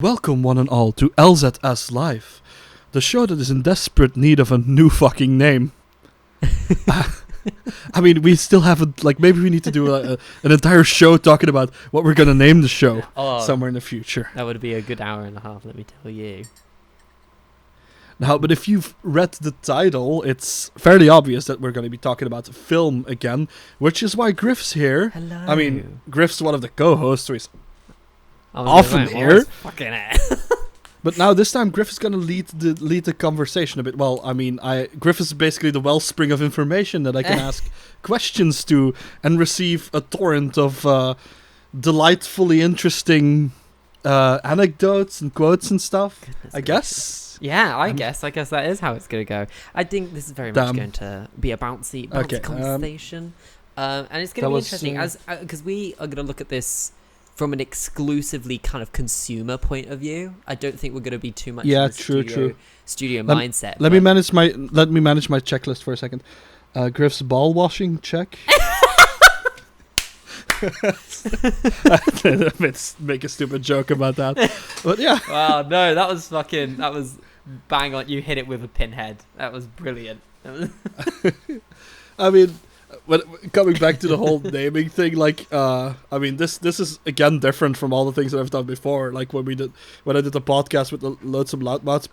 Welcome one and all to LZS Live, the show that is in desperate need of a new fucking name. I mean, we still haven't, maybe we need to do an entire show talking about what we're going to name the show somewhere in the future. That would be a good hour and a half, let me tell you. Now, but if you've read the title, it's fairly obvious that we're going to be talking about film again, which is why Griff's here. Hello. I mean, Griff's one of the co-hosts, so he's often here. Fucking But now this time Griff is going to lead the conversation a bit. Well, I mean, Griff is basically the wellspring of information that I can ask questions to and receive a torrent of delightfully interesting anecdotes and quotes and stuff. Goodness I guess. Yeah, I guess that is how it's going to go. I think this is very much going to be a bouncy conversation. And it's going to be interesting because we are going to look at this from an exclusively kind of consumer point of view. I don't think we're going to be too much studio mindset. Let me manage my checklist for a second. Griff's ball washing, check. Make a stupid joke about that. But yeah. Wow, no, that was bang on. You hit it with a pinhead. That was brilliant. I mean, when coming back to the whole naming thing, I mean, this is again different from all the things that I've done before. Like when I did the podcast with the Loads of Loudmouths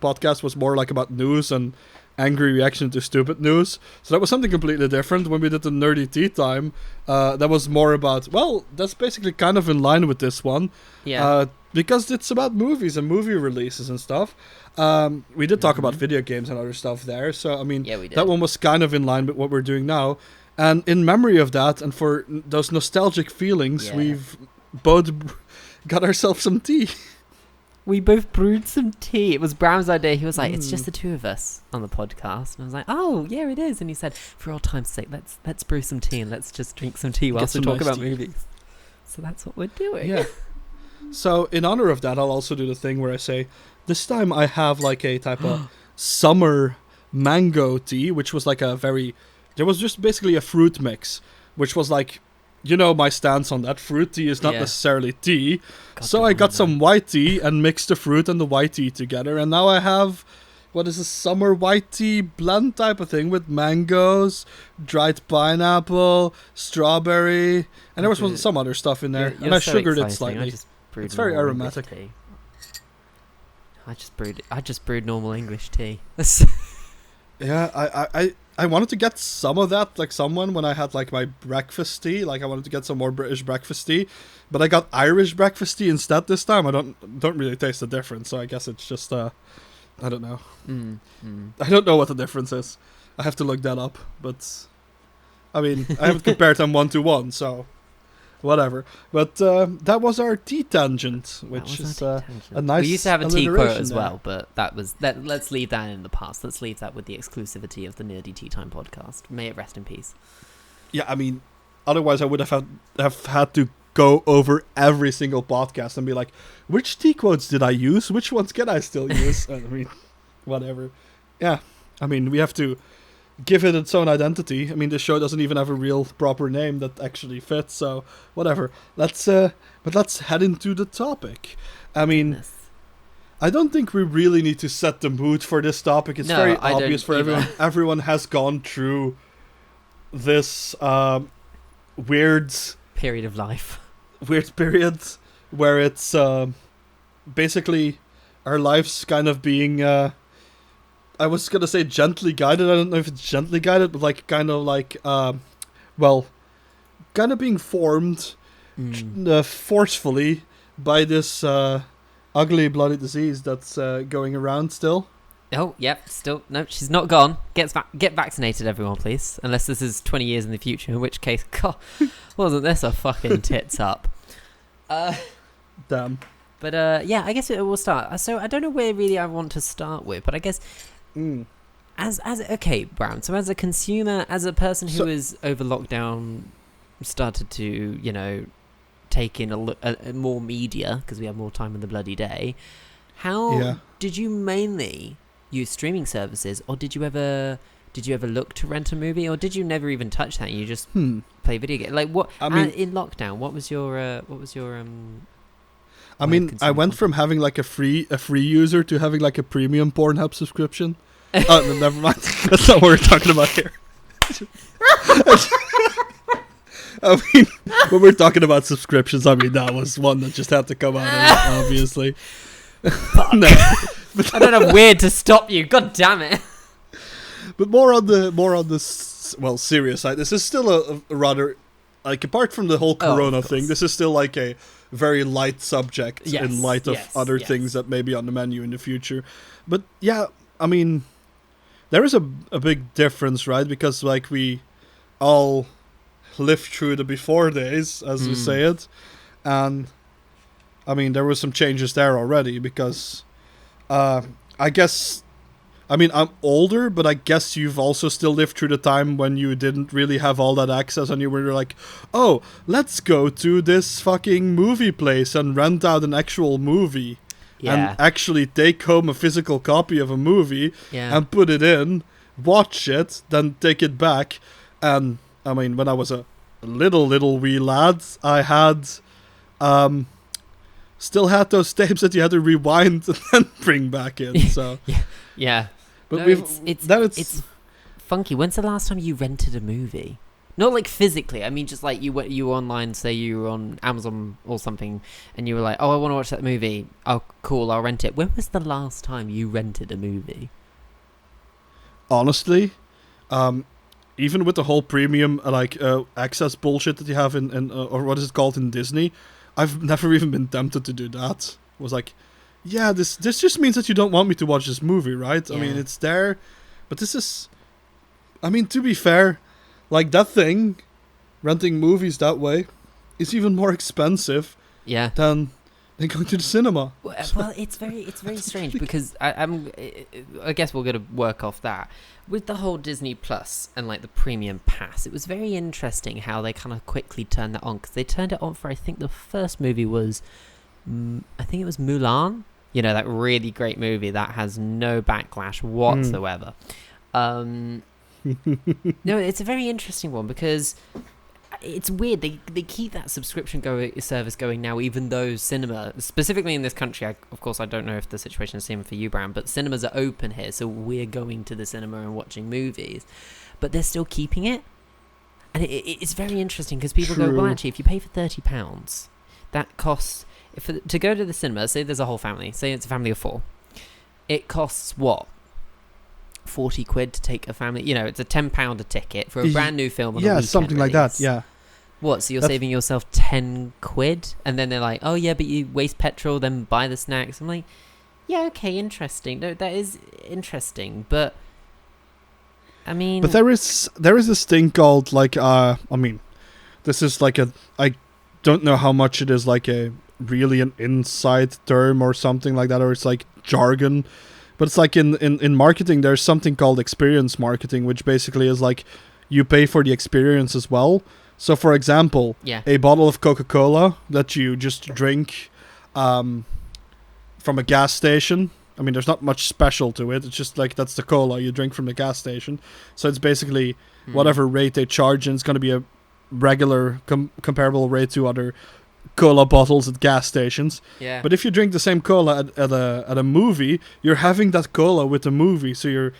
podcast was more like about news and angry reaction to stupid news. So that was something completely different. When we did the Nerdy Tea Time, that was more about, well, that's basically kind of in line with this one. Yeah. Because it's about movies and movie releases and stuff. We did talk about video games and other stuff there. So, I mean, that one was kind of in line with what we're doing now. And in memory of that and for those nostalgic feelings, we've both got ourselves some tea. We both brewed some tea. It was Bram's idea. He was like, it's just the two of us on the podcast. And I was like, oh, yeah, it is. And he said, for old time's sake, let's brew some tea and let's just drink some tea whilst we talk about movies. So that's what we're doing. Yeah. So in honor of that, I'll also do the thing where I say, this time I have like a type of summer mango tea, which was like there was just basically a fruit mix, which was like, you know my stance on that. Fruit tea is not necessarily tea. So I got some white tea and mixed the fruit and the white tea together. And now I have, what is a summer white tea blend type of thing with mangoes, dried pineapple, strawberry, and there was some other stuff in there. And I sugared it slightly. It's very aromatic. I just brewed normal English tea. Yeah, I wanted to get some of that, like someone when I had like my breakfast tea. Like I wanted to get some more British breakfast tea, but I got Irish breakfast tea instead this time. I don't really taste the difference, so I guess it's just I don't know. I don't know what the difference is. I have to look that up, but I mean I haven't compared them 1-to-1, so whatever. But that was our tea tangent, which is a nice. We used to have a tea quote as well, but let's leave that in the past. Let's leave that with the exclusivity of the Nerdy Tea Time podcast. May it rest in peace. Yeah, I mean, otherwise I would have had to go over every single podcast and be like, which tea quotes did I use? Which ones can I still use? I mean, whatever. Yeah, I mean, we have to give it its own identity. I mean, this show doesn't even have a real proper name that actually fits, so whatever. Let's head into the topic. I mean, I don't think we really need to set the mood for this topic. It's very obvious for everyone. Everyone has gone through this weird period of life. Weird period where it's basically our lives kind of being I was going to say gently guided. I don't know if it's gently guided, but kind of being formed forcefully by this ugly bloody disease that's going around still. Oh, yep, still. No, she's not gone. Get vaccinated, everyone, please. Unless this is 20 years in the future, in which case, God, wasn't this a fucking tits up? Damn. But yeah, I guess we'll start. So I don't know where really I want to start with, but I guess okay, Brown. So as a consumer, as a person who is over lockdown, started to take in a more media because we have more time in the bloody day. How did you mainly use streaming services, or did you ever look to rent a movie, or did you never even touch that? You just play video games. Like what? I mean, in lockdown, what was your I mean, I went from having like a free user to having like a premium Pornhub subscription. Oh, no, never mind. That's not what we're talking about here. I mean, when we're talking about subscriptions, I mean that was one that just had to come out, obviously. No, I don't know where to stop you. God damn it! But more on the serious side. This is still a rather, like, apart from the whole Corona thing, this is still like a very light subject in light of other things that may be on the menu in the future. But yeah, I mean, there is a big difference, right? Because like we all lived through the before days, as you say it, and I mean there were some changes there already. Because I guess, I mean, I'm older, but I guess you've also still lived through the time when you didn't really have all that access, and you were like, oh, let's go to this fucking movie place and rent out an actual movie. And actually take home a physical copy of a movie and put it in, watch it, then take it back. And I mean, when I was a little wee lad, I had still had those tapes that you had to rewind and then bring back in. So yeah. But no, it's funky. When's the last time you rented a movie? Not like physically. I mean, just like you were online. Say you were on Amazon or something, and you were like, "Oh, I want to watch that movie. Oh, cool, I'll rent it." When was the last time you rented a movie? Honestly, even with the whole premium access bullshit that you have in or what is it called in Disney, I've never even been tempted to do that. It was like, yeah, this just means that you don't want me to watch this movie, right? Yeah. I mean, it's there, but this is, I mean, to be fair, like that thing, renting movies that way, is even more expensive. Yeah. Than going to the cinema. Well, it's very strange because I guess we're gonna work off that with the whole Disney Plus and like the premium pass. It was very interesting how they kind of quickly turned that on, because they turned it on for, I think the first movie was, I think it was Mulan. You know, that really great movie that has no backlash whatsoever. No, it's a very interesting one because it's weird. They keep that subscription service going now, even though cinema, specifically in this country, of course I don't know if the situation is the same for you, Brown, but cinemas are open here, so we're going to the cinema and watching movies, but they're still keeping it. And it's very interesting because people go, well, actually, if you pay for £30, that costs, to go to the cinema, say there's a whole family, say it's a family of 4, it costs what? 40 quid to take a family, you know, it's a £10 a ticket for a brand new film on a weekend something release. Like that. Yeah, what, so you're saving yourself 10 quid, and then they're like, oh yeah, but you waste petrol, then buy the snacks. I'm like, yeah, okay, interesting. No, that is interesting, but I mean, but there is this thing called like I mean, this is like I don't know how much it is like a really an inside term or something like that, or it's like jargon. But it's like in marketing, there's something called experience marketing, which basically is like you pay for the experience as well. So, for example, a bottle of Coca-Cola that you just drink from a gas station. I mean, there's not much special to it. It's just like that's the cola you drink from the gas station. So it's basically whatever rate they charge, and it's going to be a regular comparable rate to other cola bottles at gas stations. Yeah. But if you drink the same cola at a movie, you're having that cola with the movie. So you're,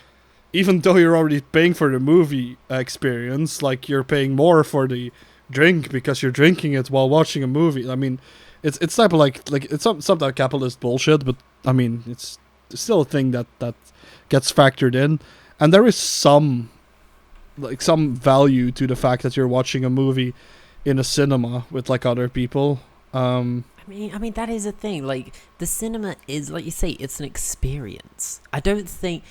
even though you're already paying for the movie experience, like you're paying more for the drink because you're drinking it while watching a movie. I mean, it's type of like it's some type of capitalist bullshit, but I mean it's still a thing that gets factored in, and there is some value to the fact that you're watching a movie in a cinema with like other people. I mean that is a thing. Like the cinema is, like you say, it's an experience. I don't think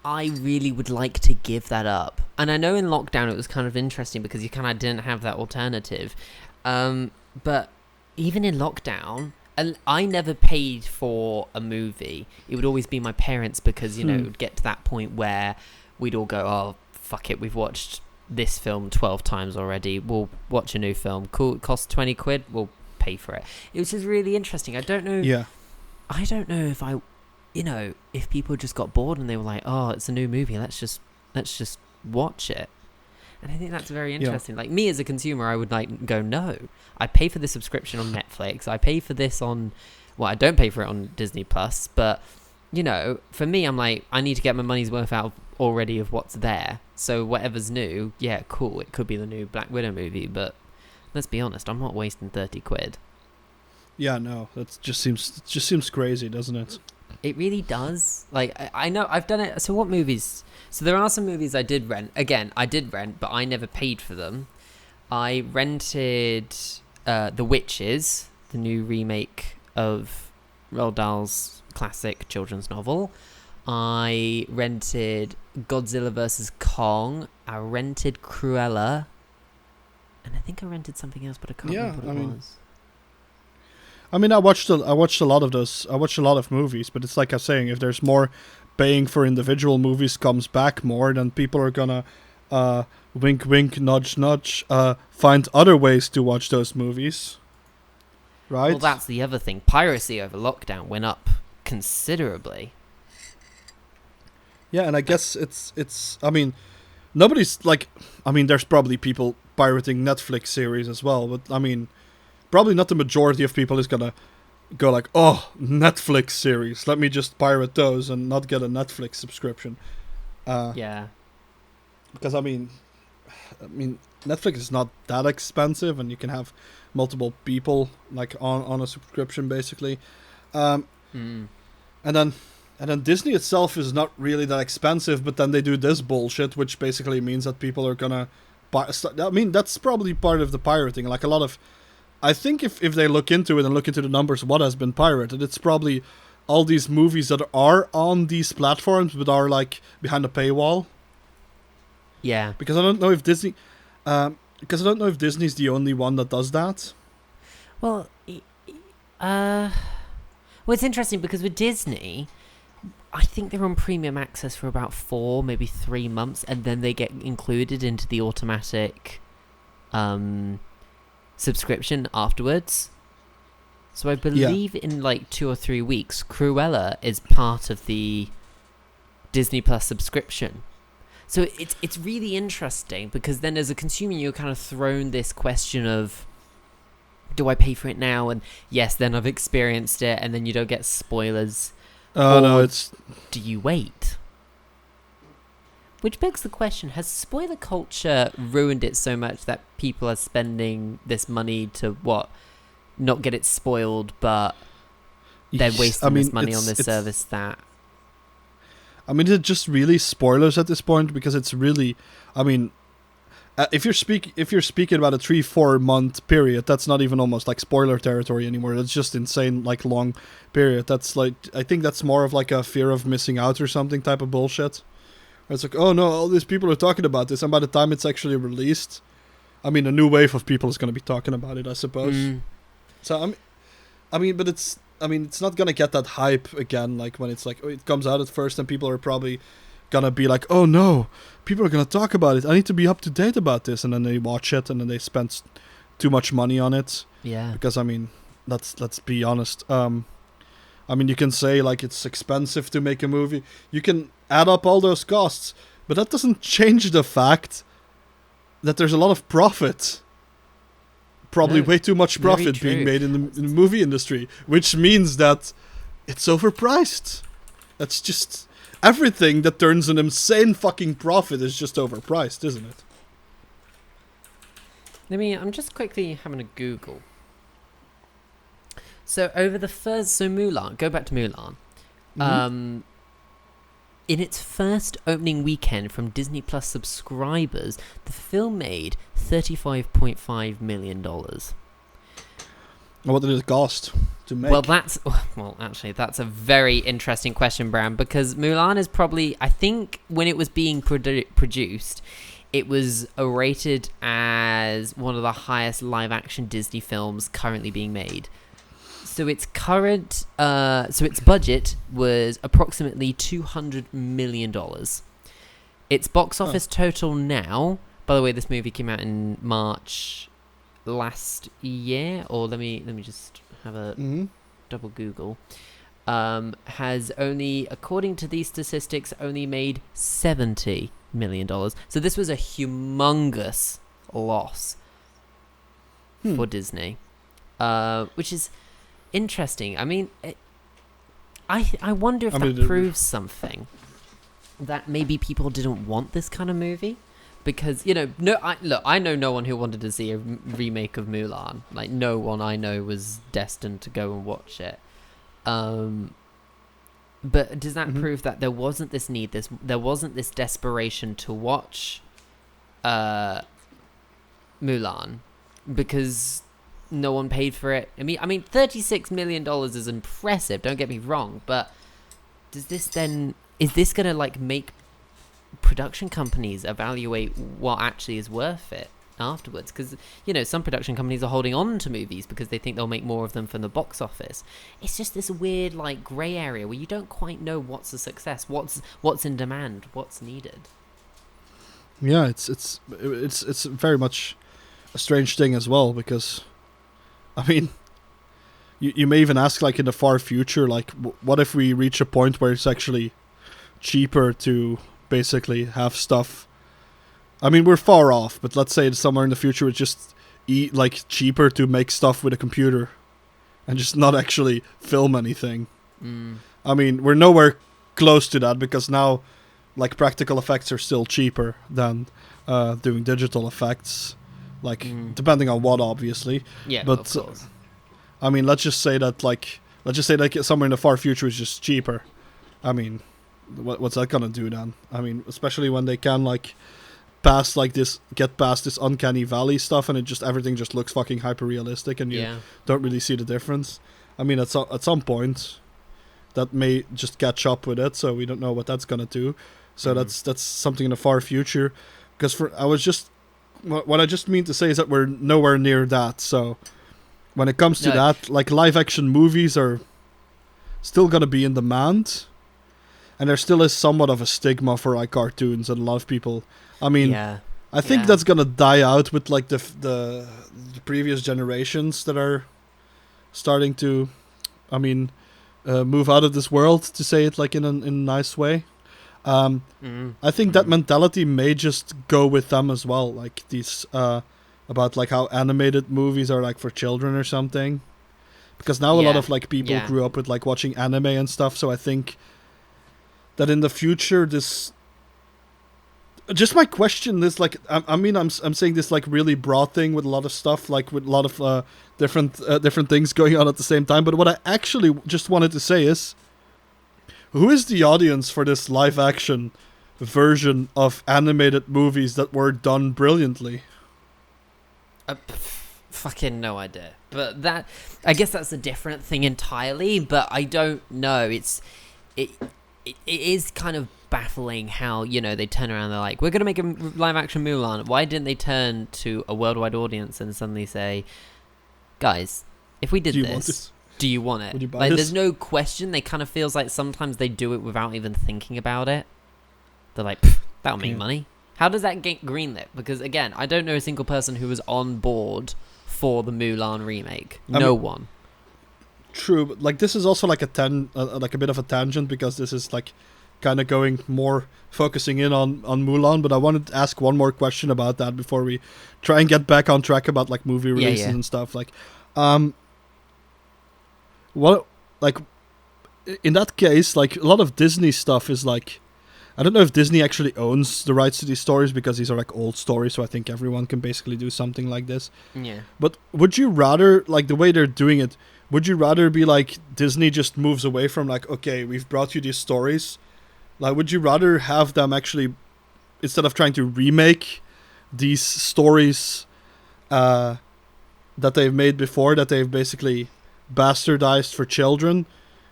I really would like to give that up. And I know in lockdown it was kind of interesting because you kind of didn't have that alternative. But even in lockdown, I never paid for a movie. It would always be my parents, because you know it would get to that point where we'd all go, oh fuck it, we've watched this film 12 times already, we'll watch a new film, cool, it costs 20 quid, we'll pay for it. It was just really interesting. I don't know if if people just got bored and they were like, oh, it's a new movie, let's just watch it. And I think that's very interesting. Like me as a consumer, I would like go, no, I pay for the subscription on Netflix, I pay for this on Well, I don't pay for it on Disney Plus, but you know, for me, I'm like, I need to get my money's worth out already of what's there. So whatever's new, yeah, cool. It could be the new Black Widow movie, but let's be honest, I'm not wasting 30 quid. Yeah, no, it just seems crazy, doesn't it? It really does. Like, I know I've done it. So what movies? So there are some movies I did rent. Again, I did rent, but I never paid for them. I rented The Witches, the new remake of Roald Dahl's classic children's novel. I rented Godzilla vs. Kong. I rented Cruella. And I think I rented something else, but I can't remember what it was. I mean, I watched a lot of those. I watched a lot of movies, but it's like I'm saying, if there's more paying for individual movies comes back more, then people are gonna wink, wink, nudge, nudge, find other ways to watch those movies. Right? Well, that's the other thing. Piracy over lockdown went up considerably. Yeah, and I guess it's. I mean, nobody's like. I mean, there's probably people pirating Netflix series as well, but I mean, probably not the majority of people is gonna go like, oh, Netflix series. Let me just pirate those and not get a Netflix subscription. Yeah. Because I mean, Netflix is not that expensive, and you can have multiple people like on a subscription basically. And then Disney itself is not really that expensive, but then they do this bullshit, which basically means that people are gonna buy. I mean, that's probably part of the pirating. Like a lot of, I think if they look into it and look into the numbers, what has been pirated, it's probably all these movies that are on these platforms but are like behind a paywall. Yeah. Because I don't know if Disney, Disney's the only one that does that. Well, it's interesting because with Disney, I think they're on premium access for about 4, maybe 3 months, and then they get included into the automatic subscription afterwards. So I believe in like 2 or 3 weeks, Cruella is part of the Disney Plus subscription. So it's really interesting because then as a consumer, you're kind of thrown this question of, do I pay for it now? And yes, then I've experienced it, and then you don't get spoilers. No, it's... Do you wait? Which begs the question, has spoiler culture ruined it so much that people are spending this money to, not get it spoiled, but they're wasting this money on this service that... I mean, is it just really spoilers at this point? Because it's really... I mean, if you're speaking about a 3-4 month period, that's not even almost like spoiler territory anymore. That's just insane, like, long period. That's like... I think that's more of like a fear of missing out or something type of bullshit. It's like, oh no, all these people are talking about this, and by the time it's actually released, I mean, a new wave of people is going to be talking about it, I suppose. So but it's not going to get that hype again, like when it's like, it comes out at first and people are probably going to be like, oh no, people are going to talk about it, I need to be up to date about this, and then they watch it and then they spend too much money on it. Yeah. Because I mean, let's be honest. I mean, you can say like it's expensive to make a movie. You can add up all those costs, but that doesn't change the fact that there's a lot of profit. Probably way too much profit being made in the movie industry, which means that it's overpriced. That's just... Everything that turns an insane fucking profit is just overpriced, isn't it? I'm just quickly having a Google. So Mulan, go back to Mulan. In its first opening weekend from Disney Plus subscribers, the film made $35.5 million. What did it cost to make? Well, actually, that's a very interesting question, Bram, because Mulan is probably, I think, when it was being produced, it was rated as one of the highest live-action Disney films currently being made. So its budget was approximately $200 million. Its box office total now, by the way, this movie came out in March last year, or let me just have a double Google. Has only, according to these statistics, only made $70 million. So this was a humongous loss for Disney, which is interesting. I mean, I wonder if that proves something, that maybe people didn't want this kind of movie. Because, I know no one who wanted to see a remake of Mulan. Like, no one I know was destined to go and watch it. But does that prove that there wasn't this need, there wasn't this desperation to watch Mulan because no one paid for it? I mean, $36 million is impressive, don't get me wrong, but is this going to, like, make production companies evaluate what actually is worth it afterwards? Because some production companies are holding on to movies because they think they'll make more of them from the box office. It's just this weird, like, gray area where you don't quite know what's a success, what's in demand, what's needed. Yeah, it's very much a strange thing as well, because I mean, you may even ask, like, in the far future, like, what if we reach a point where it's actually cheaper to basically have stuff. I mean, we're far off, but let's say somewhere in the future it's just cheaper to make stuff with a computer and just not actually film anything. I mean, we're nowhere close to that, because now, like, practical effects are still cheaper than doing digital effects, like, depending on what, obviously. Yeah, but of course. I mean, let's just say that somewhere in the far future is just cheaper. I mean, what's that gonna do then? I mean, especially when they can, like, get past this uncanny valley stuff, and everything just looks fucking hyper realistic, and you don't really see the difference. I mean, at some point, that may just catch up with it, so we don't know what that's gonna do. So that's something in the far future. Because what I just mean to say is that we're nowhere near that. So when it comes to that, like, live action movies are still gonna be in demand. And there still is somewhat of a stigma for, like, cartoons, and a lot of people. I mean, I think that's gonna die out with, like, the previous generations that are starting to, I mean, move out of this world, to say it, like, in a nice way. I think that mentality may just go with them as well, like these about, like, how animated movies are, like, for children or something. Because now a lot of, like, people grew up with, like, watching anime and stuff, so I think that in the future, this... Just my question is, like, I'm saying this, like, really broad thing with a lot of stuff, like, with a lot of different things going on at the same time. But what I actually just wanted to say is, who is the audience for this live action version of animated movies that were done brilliantly? Fucking no idea. But I guess that's a different thing entirely. But I don't know. It is kind of baffling how, they turn around and they're like, we're going to make a live-action Mulan. Why didn't they turn to a worldwide audience and suddenly say, guys, if we did this, do you want it? Would you buy like, this? There's no question. They kind of feels like sometimes they do it without even thinking about it. They're like, that'll make money. How does that get greenlit? Because, again, I don't know a single person who was on board for the Mulan remake. No one. True, but, like, this is also, like, a bit of a tangent, because this is, like, kind of going more focusing in on Mulan. But I wanted to ask one more question about that before we try and get back on track about, like, movie releases and stuff. Like, what, like, in that case, like, a lot of Disney stuff is, like, I don't know if Disney actually owns the rights to these stories, because these are, like, old stories, so I think everyone can basically do something like this. Yeah. But would you rather, like, the way they're doing it, would you rather be like, Disney just moves away from, like, okay, we've brought you these stories? Like, would you rather have them actually, instead of trying to remake these stories that they've made before, that they've basically bastardized for children,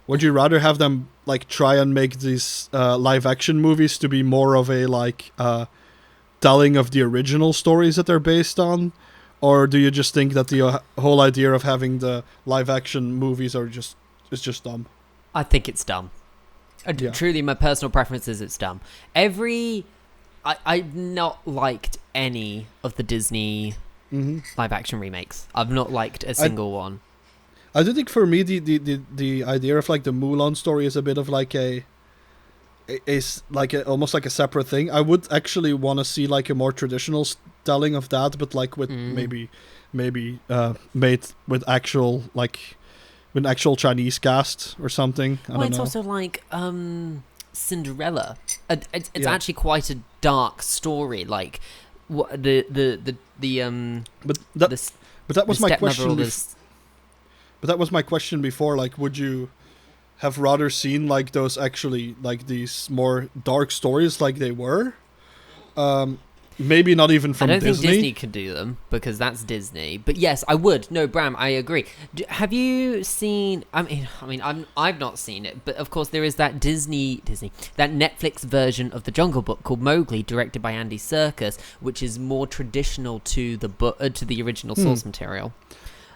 would you rather have them, like, try and make these live action movies to be more of a, like, telling of the original stories that they're based on? Or do you just think that the whole idea of having the live action movies is just dumb? I think it's dumb. Truly, my personal preference is it's dumb. I've not liked any of the Disney live action remakes. I've not liked a single one. I do think for me the idea of, like, the Mulan story is a bit of, like, almost like a separate thing. I would actually want to see, like, a more traditional telling of that, but, like, with maybe made with actual, like, with an actual Chinese cast or something. I don't it's know. also like Cinderella. It's actually quite a dark story. Like what the But that was my question. This... But that was my question before. Like, would you have rather seen like those actually like these more dark stories like they were? Maybe not even from Disney. I don't think Disney could do them because that's Disney. But yes, I would. No, Bram, I agree. Have you seen? I've not seen it, but of course there is that Disney, that Netflix version of The Jungle Book called Mowgli, directed by Andy Serkis, which is more traditional to the book, to the original source material.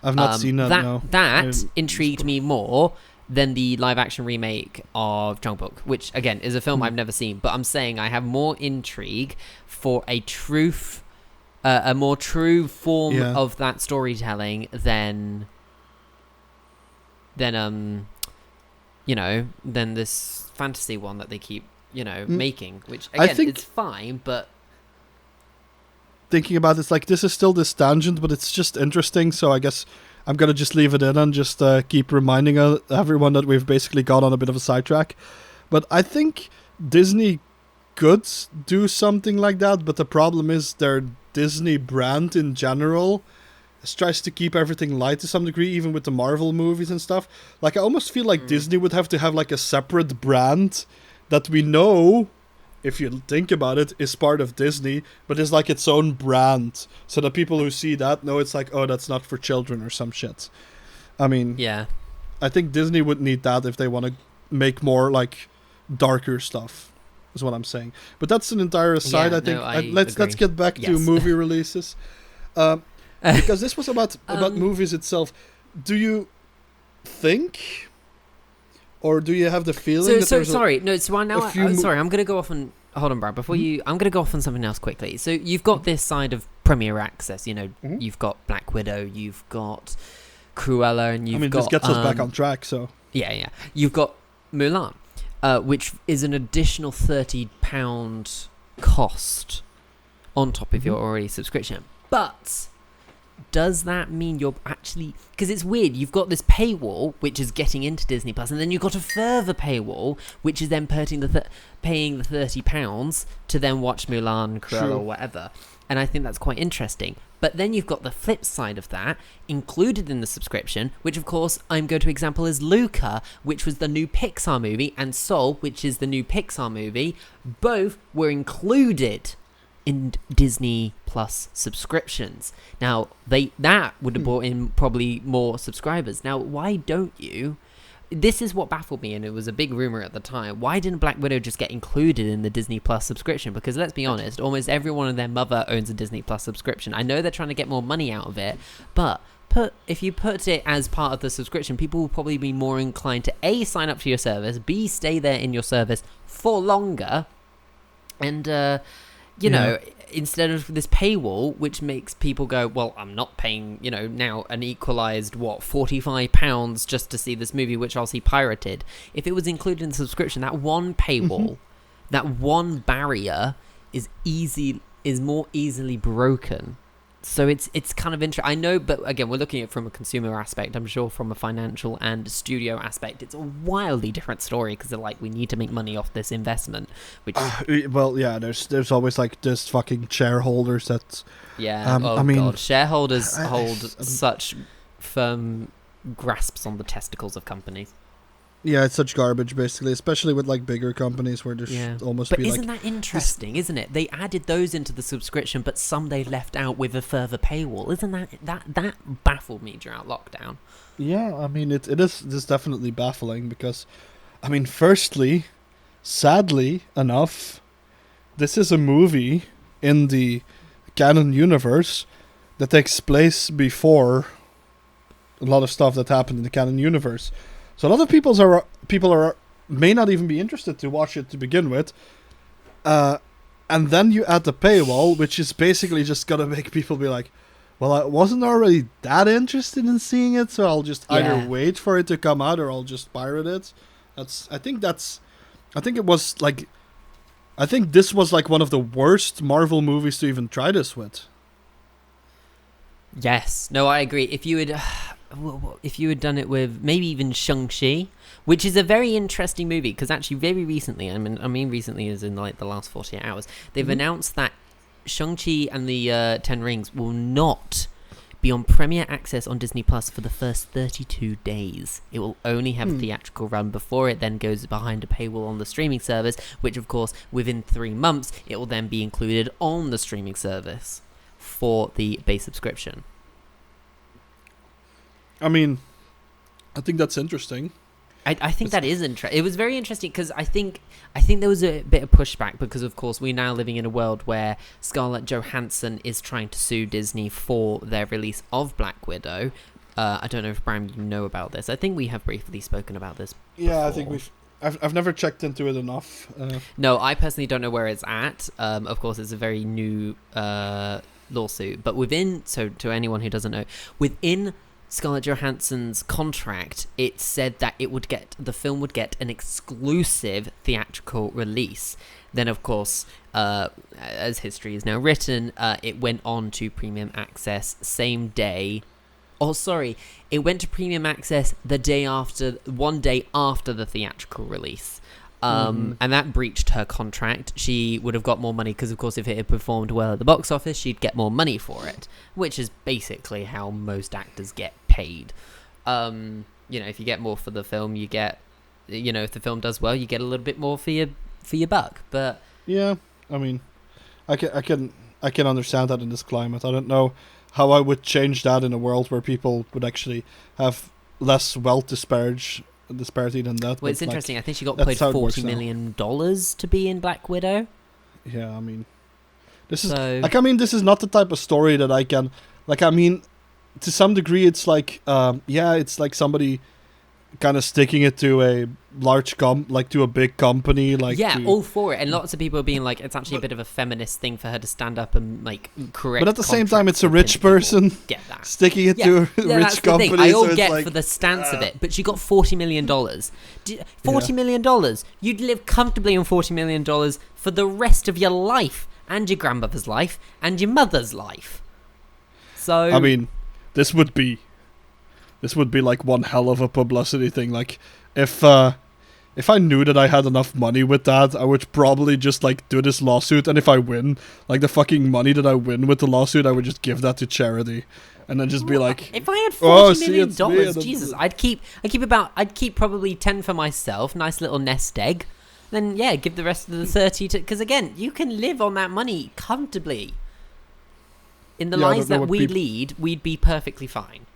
I've not seen that. No. That intrigued me more than the live-action remake of Jungle Book, which again is a film I've never seen. But I'm saying I have more intrigue for a more true form of that storytelling than than this fantasy one that they keep making. Which again, I think it's fine, but thinking about this is still this tangent, but it's just interesting. So I guess I'm going to just leave it in and just keep reminding everyone that we've basically gone on a bit of a sidetrack. But I think Disney could do something like that, but the problem is their Disney brand in general tries to keep everything light to some degree, even with the Marvel movies and stuff. Like, I almost feel like Disney would have to have like a separate brand that we know, if you think about it, is part of Disney, but is like its own brand, so that people who see that know it's like, oh, that's not for children or some shit. I mean, yeah, I think Disney would need that if they want to make more like darker stuff, is what I'm saying. But that's an entire aside. I think let's get back to movie releases, because this was about movies itself. Do you think? Or do you have the feeling I'm going to go off on... Hold on, Brad. Before I'm going to go off on something else quickly. So you've got this side of Premier Access. You've got Black Widow, you've got Cruella, and you've got... this gets us back on track, so... Yeah. You've got Mulan, which is an additional £30 cost on top of your already subscription. But... does that mean you're actually... because it's weird, you've got this paywall which is getting into Disney Plus, and then you've got a further paywall which is then paying the £30 to then watch Mulan, Cruella, or whatever. And I think that's quite interesting. But then you've got the flip side of that included in the subscription, which of course I'm going to example as Luca, which was the new Pixar movie, and Soul, which is the new Pixar movie. Both were included in Disney Plus subscriptions. Now, that would have brought in probably more subscribers. Now, why don't you... this is what baffled me, and it was a big rumor at the time. Why didn't Black Widow just get included in the Disney Plus subscription? Because let's be honest, almost everyone and their mother owns a Disney Plus subscription. I know they're trying to get more money out of it, but if you put it as part of the subscription, people will probably be more inclined to A, sign up to your service, B, stay there in your service for longer, and you know, instead of this paywall, which makes people go, well, I'm not paying, now an equalised, £45 just to see this movie, which I'll see pirated. If it was included in the subscription, that one paywall, that one barrier is more easily broken. So it's kind of interesting. I know, but again, we're looking at it from a consumer aspect. I'm sure from a financial and studio aspect, it's a wildly different story, because they're like, we need to make money off this investment. Which there's always like this fucking shareholders that God, shareholders hold such firm grasps on the testicles of companies. Yeah, it's such garbage, basically, especially with like bigger companies where there's almost. But isn't that interesting? Isn't it? They added those into the subscription, but some they left out with a further paywall. Isn't that baffled me throughout lockdown? Yeah, I mean it is definitely baffling, because, I mean, firstly, sadly enough, this is a movie in the canon universe that takes place before a lot of stuff that happened in the canon universe. So a lot of people may not even be interested to watch it to begin with, and then you add the paywall, which is basically just gonna make people be like, well, I wasn't already that interested in seeing it, so I'll just either wait for it to come out or I'll just pirate it. I think this was like one of the worst Marvel movies to even try this with. Yes, no, I agree. If you had... if you had done it with maybe even Shang-Chi, which is a very interesting movie, because actually very recently, I mean recently as in like the last 48 hours, they've announced that Shang-Chi and the Ten Rings will not be on premiere access on Disney Plus for the first 32 days. It will only have a theatrical run before it then goes behind a paywall on the streaming service, which of course within 3 months it will then be included on the streaming service for the base subscription. I mean, I think that's interesting. I think that is interesting. It was very interesting because I think there was a bit of pushback because, of course, we're now living in a world where Scarlett Johansson is trying to sue Disney for their release of Black Widow. I don't know if, Bram, you know about this. I think we have briefly spoken about this before. Yeah, I think I've never checked into it enough. No, I personally don't know where it's at. Of course, it's a very new lawsuit. But to anyone who doesn't know, within Scarlett Johansson's contract, it said that the film would get an exclusive theatrical release. Then, of course, as history is now written, it went on to premium access same day. Oh, sorry, it went to premium access one day after the theatrical release. And that breached her contract. She would have got more money because, of course, if it had performed well at the box office, she'd get more money for it, which is basically how most actors get paid. If you get more for the film, you get, if the film does well, you get a little bit more for your buck. But yeah, I mean, I can understand that in this climate. I don't know how I would change that in a world where people would actually have less wealth disparity than that. Well, it's interesting. I think she got paid $40 million to be in Black Widow. Yeah, I mean, this is this is not the type of story that I can, to some degree, it's like, it's like somebody kind of sticking it to a large to a big company, all for it, and lots of people are being like, it's actually a bit of a feminist thing for her to stand up and correct. But at the same time, it's a rich person sticking it to a rich company. I all get for the stance of it, but she got $40 million. $40 million, you'd live comfortably on $40 million for the rest of your life, and your grandmother's life, and your mother's life. So I mean, this would be like one hell of a publicity thing. Like, if I knew that I had enough money with that, I would probably just do this lawsuit, and if I win, the fucking money that I win with the lawsuit, I would just give that to charity, and then just be like, if I had $40 million, Jesus, I'd keep probably 10 for myself, nice little nest egg, then give the rest of the 30 to, because again, you can live on that money comfortably. In the lives that we lead, we'd be perfectly fine.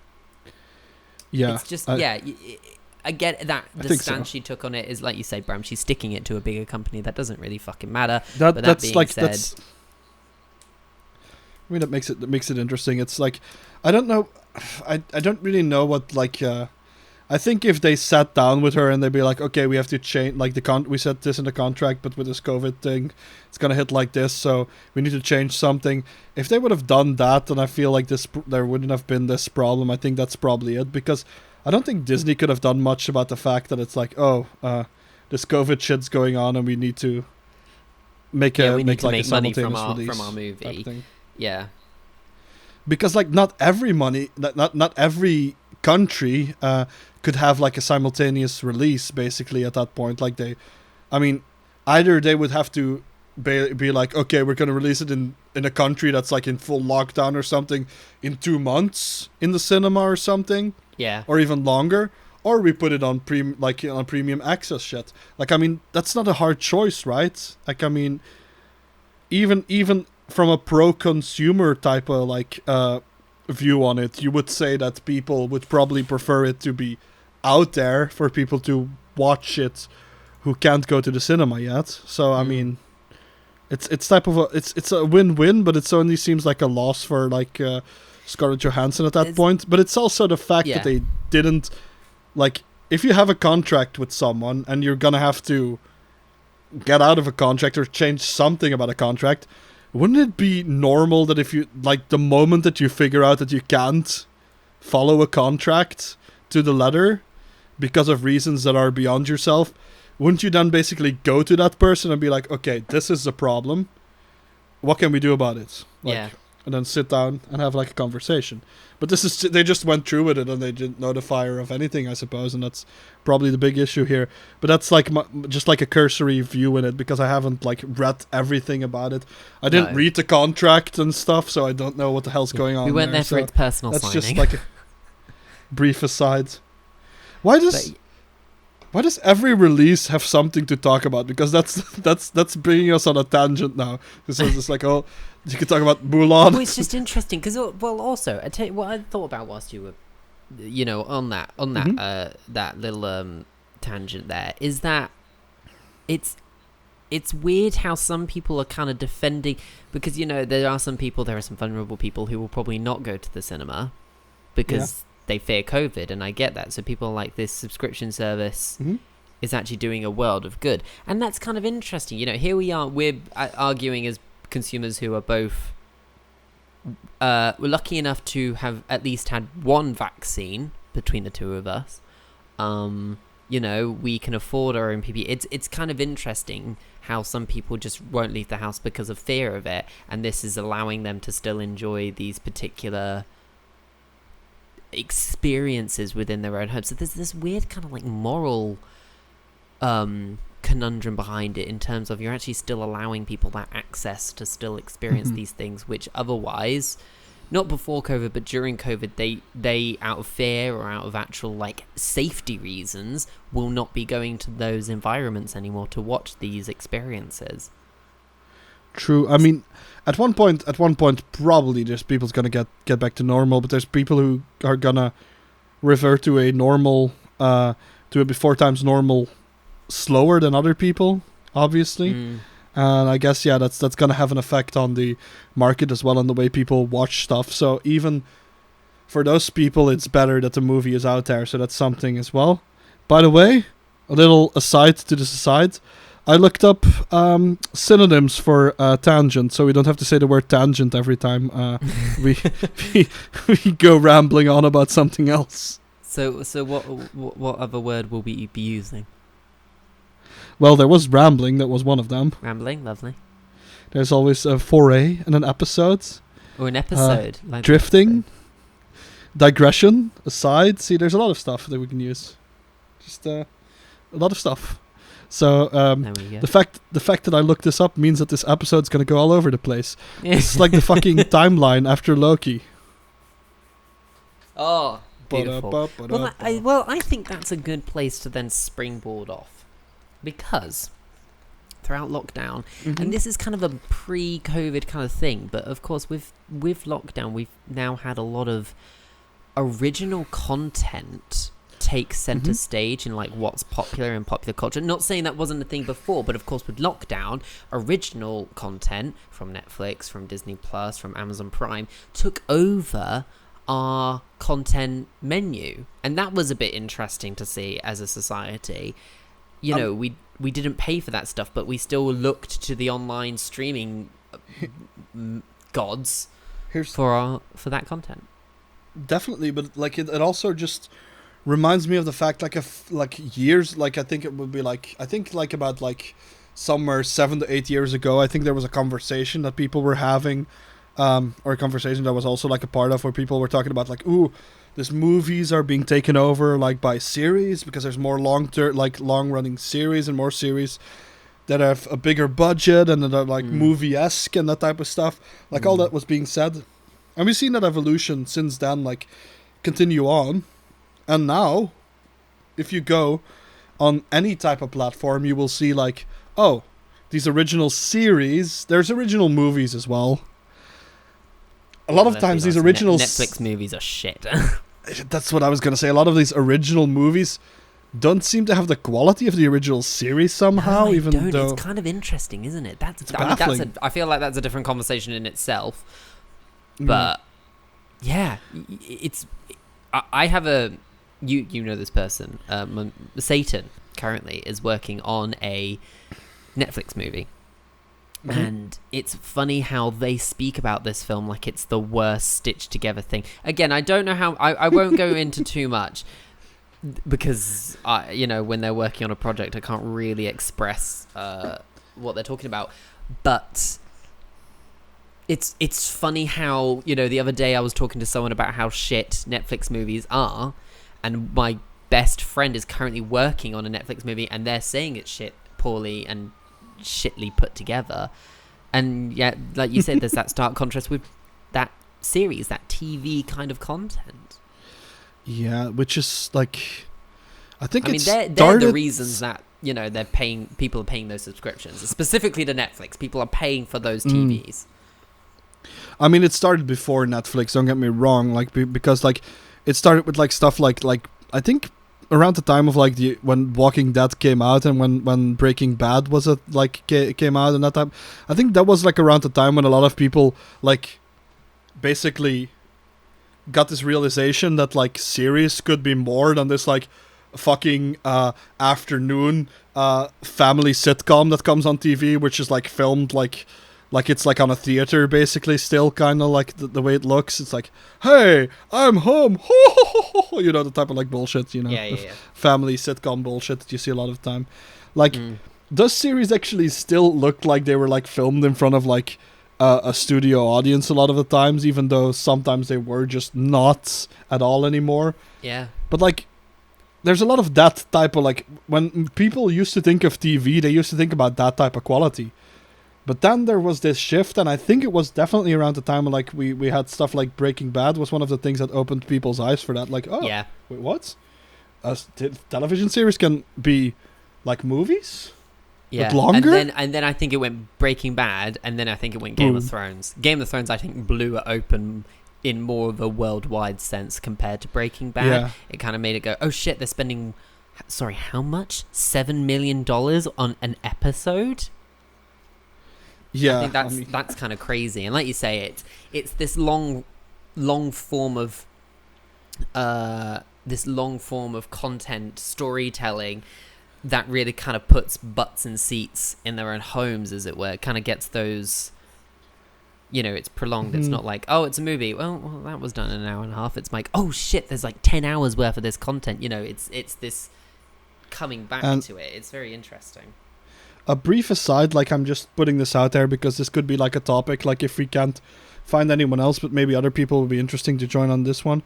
Yeah, it's just I get that the stance she took on it is, like you say, Bram. She's sticking it to a bigger company. That doesn't really fucking matter. That makes it interesting. It's like, I don't know, I don't really know what I think if they sat down with her and they'd be like, okay, we have to change, we said this in the contract, but with this COVID thing, it's gonna hit like this, so we need to change something. If they would have done that, then I feel like there wouldn't have been this problem. I think that's probably it, because I don't think Disney could have done much about the fact that it's like, this COVID shit's going on and we need to make a simultaneous money release from our movie. Yeah, because not every country could have a simultaneous release basically at that point. Either they would have to be like, okay, we're going to release it in a country that's in full lockdown or something in 2 months in the cinema or something, or even longer, or we put it on on premium access shit. That's not a hard choice, right? Even from a pro-consumer type of view on it, you would say that people would probably prefer it to be out there for people to watch it who can't go to the cinema yet. So it's a win-win, but it only seems like a loss for Scarlett Johansson at that point. But it's also the fact that they didn't if you have a contract with someone and you're gonna have to get out of a contract or change something about a contract, wouldn't it be normal that if you, the moment that you figure out that you can't follow a contract to the letter because of reasons that are beyond yourself, wouldn't you then basically go to that person and be like, okay, this is the problem. What can we do about it? and then sit down and have like a conversation. But they just went through with it and they didn't notify her of anything, I suppose, and that's probably the big issue here. But that's like just like a cursory view in it, because I haven't like read everything about it. I didn't read the contract and stuff, so I don't know what the hell's going on. We weren't there for its personal signing. That's just like a brief aside. Why does every release have something to talk about? Because that's bringing us on a tangent now. Because it's like, oh, you could talk about Mulan. Well, it's just interesting because, well, also, I tell you what I thought about whilst you were, on that that little tangent there, is that it's weird how some people are kind of defending, because there are some vulnerable people who will probably not go to the cinema because they fear COVID, and I get that. So people like this subscription service is actually doing a world of good, and that's kind of interesting. Here we are, we're arguing as consumers who are both we're lucky enough to have at least had one vaccine between the two of us. We can afford our own PPE. It's kind of interesting how some people just won't leave the house because of fear of it, and this is allowing them to still enjoy these particular experiences within their own homes. So there's this weird kind of like moral conundrum behind it, in terms of you're actually still allowing people that access to still experience these things, which otherwise, not before COVID but during COVID, they out of fear or out of actual like safety reasons will not be going to those environments anymore to watch these experiences. True. I mean, at one point, probably there's people's gonna get back to normal, but there's people who are gonna revert to a normal, to a before times normal, slower than other people, obviously. And I guess that's gonna have an effect on the market as well, and the way people watch stuff. So even for those people, it's better that the movie is out there. So that's something as well. By the way, a little aside to this aside. I looked up synonyms for tangent, so we don't have to say the word tangent every time we go rambling on about something else. So what other word will we be using? Well, there was rambling. That was one of them. Rambling, lovely. There's always a foray in an episode. Or an episode. Like drifting. Digression. Aside. See, there's a lot of stuff that we can use. Just a lot of stuff. So the fact that I looked this up means that this episode's gonna go all over the place. It's like the fucking timeline after Loki. Oh, beautiful. I think that's a good place to then springboard off, because throughout lockdown, and this is kind of a pre-COVID kind of thing, but of course with lockdown we've now had a lot of original content take center stage in like what's popular in popular culture. Not saying that wasn't a thing before, but of course with lockdown, original content from Netflix, from Disney Plus, from Amazon Prime took over our content menu, and that was a bit interesting to see as a society. We didn't pay for that stuff, but we still looked to the online streaming gods for that content. Definitely, but like it also just reminds me of the fact, years, I think it would be about somewhere 7 to 8 years ago, I think there was a conversation that people were having, or a conversation that was also like a part of, where people were talking about these movies are being taken over by series, because there's more long running series and more series that have a bigger budget and that are movie-esque and that type of stuff. All that was being said, and we've seen that evolution since then continue on. And now, if you go on any type of platform, you will see these original series. There's original movies as well. A lot of times these original Netflix movies are shit. That's what I was going to say. A lot of these original movies don't seem to have the quality of the original series somehow. No, don't. Though it's kind of interesting, isn't it? I feel like that's a different conversation in itself. But yeah, I have a... You know this person, Satan, currently is working on a Netflix movie. And it's funny how they speak about this film like it's the worst stitched together thing. Again, I don't know how... I won't go into too much, because, when they're working on a project, I can't really express what they're talking about. But it's funny how, the other day I was talking to someone about how shit Netflix movies are, and my best friend is currently working on a Netflix movie, and they're saying it's shit, poorly and shitly put together. And yeah, like you said, there's that stark contrast with that series, that TV kind of content. Yeah, which is like, I think they're the reasons that people are paying those subscriptions, specifically to Netflix. People are paying for those TVs. I mean, it started before Netflix. Don't get me wrong, like because like it started with like stuff like I think around the time of like when Walking Dead came out and when Breaking Bad was came out and that time. I think that was like around the time when a lot of people like basically got this realization that like series could be more than this like fucking afternoon family sitcom that comes on TV, which is like filmed like it's like on a theater basically, still kind of like the way it looks. It's like, hey, I'm home, the type of like bullshit, yeah. Family sitcom bullshit that you see a lot of the time. Like, does series actually still look like they were like filmed in front of like a studio audience a lot of the times, even though sometimes they were just not at all anymore? Yeah. But like, there's a lot of that type of like, when people used to think of TV, they used to think about that type of quality. But then there was this shift, and I think it was definitely around the time when like we had stuff like Breaking Bad was one of the things that opened people's eyes for that. Like, oh, yeah. Wait, what? Television series can be like movies? Yeah, but longer? And then I think it went Breaking Bad, and then I think it went Game of Thrones. Game of Thrones, I think, blew it open in more of a worldwide sense compared to Breaking Bad. Yeah. It kind of made it go, oh shit, they're spending, sorry, how much? $7 million on an episode? Yeah, I think that's kind of crazy. And like you say, it's this long form of content storytelling that really kind of puts butts in seats in their own homes, as it were. It kind of gets those, it's prolonged. It's not like, oh, it's a movie. Well, that was done in an hour and a half. It's like, oh shit, there's like 10 hours worth of this content. It's this coming back to it. It's very interesting. A brief aside, like I'm just putting this out there because this could be like a topic, like if we can't find anyone else, but maybe other people would be interesting to join on this one.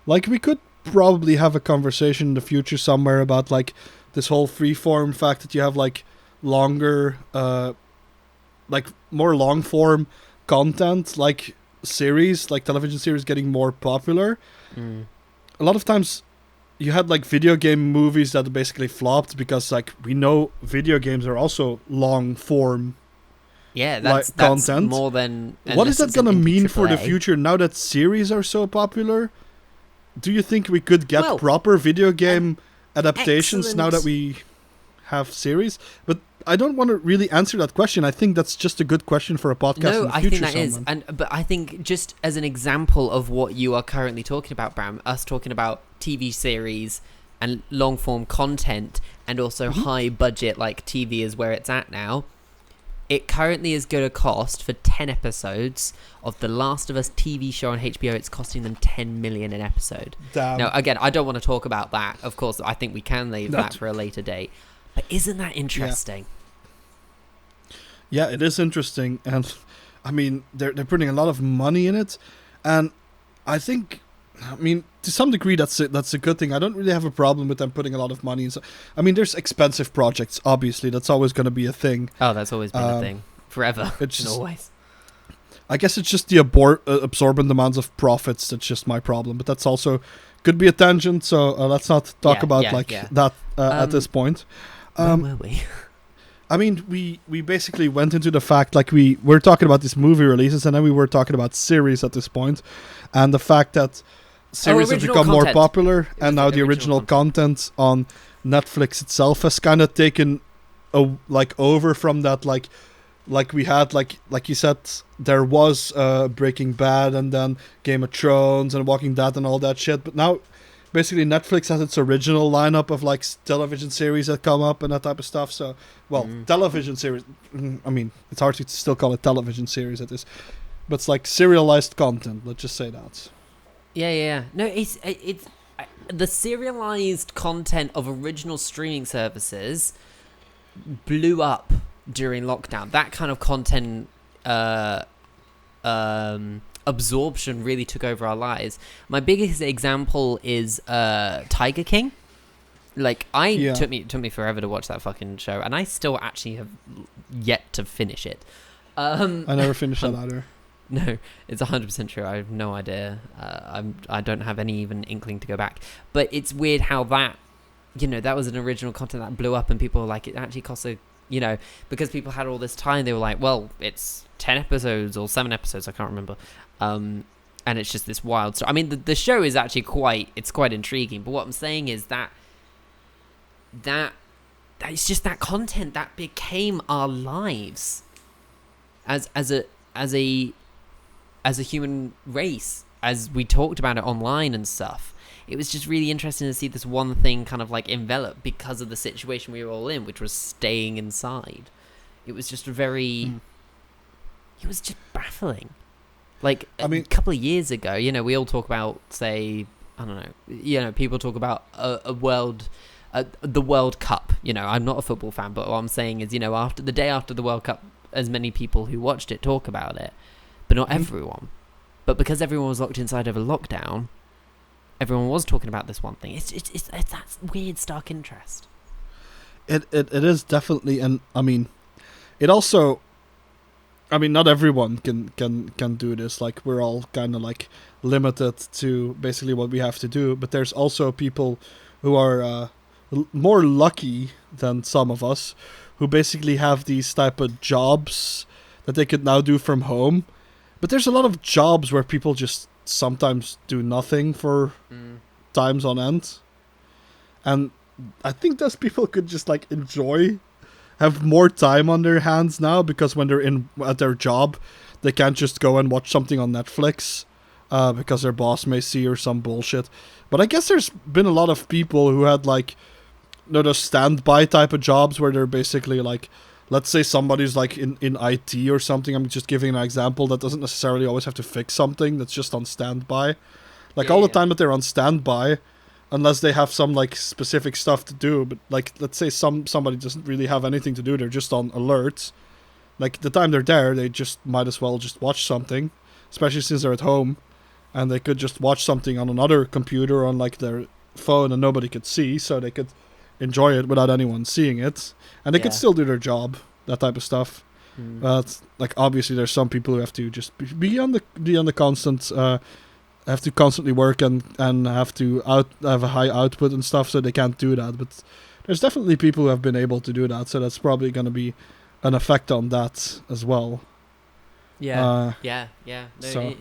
Like we could probably have a conversation in the future somewhere about like this whole freeform fact that you have like longer, like more long form content, like series, like television series getting more popular. A lot of times you had like video game movies that basically flopped because like we know video games are also long form that's content. More than what is that gonna mean for the future now that series are so popular? Do you think we could get proper video game adaptations now that we have series? But I don't want to really answer that question. I think that's just a good question for a podcast in the future. I think that is. But I think just as an example of what you are currently talking about, Bram, us talking about TV series and long form content and also high budget like TV is where it's at now. It currently is going to cost for 10 episodes of The Last of Us TV show on HBO. It's costing them $10 million an episode. Damn. Now, again, I don't want to talk about that. Of course, I think we can leave that for a later date. But isn't that interesting? Yeah, it is interesting. And I mean, they're putting a lot of money in it. And I think, to some degree, that's a good thing. I don't really have a problem with them putting a lot of money in. There's expensive projects, obviously. That's always going to be a thing. Oh, that's always been a thing. Forever. It's just, always. I guess it's just the absorbent amounts of profits that's just my problem. But that's also could be a tangent, so let's not talk about that at this point. Where were we? We basically went into the fact, like we were talking about these movie releases, and then we were talking about series at this point, and the fact that series have become more popular, and now the original content on Netflix itself has kind of taken over from that, like we had, like you said, there was Breaking Bad, and then Game of Thrones, and Walking Dead, and all that shit, but now basically Netflix has its original lineup of like television series that come up and that type of stuff. So, television series. It's hard to still call it television series at this, but it's like serialized content. Let's just say that. Yeah. No, it's the serialized content of original streaming services blew up during lockdown. That kind of content absorption really took over our lives. My biggest example is Tiger King. Like, took me forever to watch that fucking show, and I still actually have yet to finish it. I never finished that either. No, it's 100% true. I have no idea. I don't have any even inkling to go back. But it's weird how that, that was an original content that blew up, and people were like, it actually costs because people had all this time, they were like, well, it's 10 episodes or 7 episodes, I can't remember. And it's just this wild story. I mean, the show is actually quite intriguing, but what I'm saying is that it's just that content that became our lives as a human race, as we talked about it online and stuff. It was just really interesting to see this one thing kind of like envelop because of the situation we were all in, which was staying inside. It was just it was just baffling. Like, a couple of years ago, we all talk about, say, I don't know, people talk about the World Cup. I'm not a football fan, but what I'm saying is, after the day after the World Cup, as many people who watched it talk about it, but not everyone. But because everyone was locked inside over lockdown, everyone was talking about this one thing. It's that weird stark interest. It is definitely, and it also, not everyone can do this. Like, we're all kind of like limited to basically what we have to do. But there's also people who are more lucky than some of us, who basically have these type of jobs that they could now do from home. But there's a lot of jobs where people just sometimes do nothing for times on end. And I think those people could just like have more time on their hands now, because when they're at their job, they can't just go and watch something on Netflix because their boss may see or some bullshit. But I guess there's been a lot of people who had like, those standby type of jobs where they're basically like, let's say somebody's like in IT or something. I'm just giving an example that doesn't necessarily always have to fix something, that's just on standby. Like, all the time that they're on standby, unless they have some like specific stuff to do. But like, let's say somebody doesn't really have anything to do, they're just on alert. Like, the time they're there, they just might as well just watch something, especially since they're at home, and they could just watch something on another computer on like their phone and nobody could see, so they could enjoy it without anyone seeing it, and they could still do their job, that type of stuff. But like, obviously there's some people who have to just be on the constant, have to constantly work and have to have a high output and stuff, so they can't do that. But there's definitely people who have been able to do that, so that's probably going to be an effect on that as well. No, so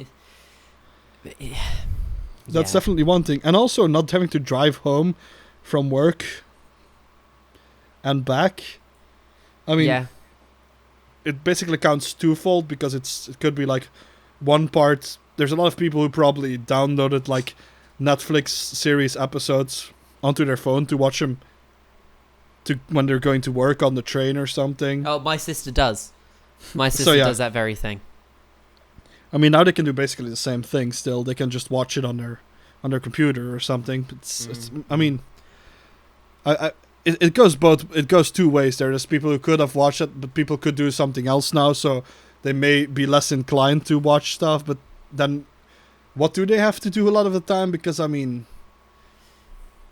that's definitely one thing. And also not having to drive home from work and back. It basically counts twofold, because it could be like one part. There's a lot of people who probably downloaded like Netflix series episodes onto their phone to watch them when they're going to work on the train or something. Oh, my sister does. My sister does that very thing. Now they can do basically the same thing still. They can just watch it on their computer or something. It goes two ways there. There's people who could have watched it, but people could do something else now, so they may be less inclined to watch stuff. But then, what do they have to do a lot of the time? Because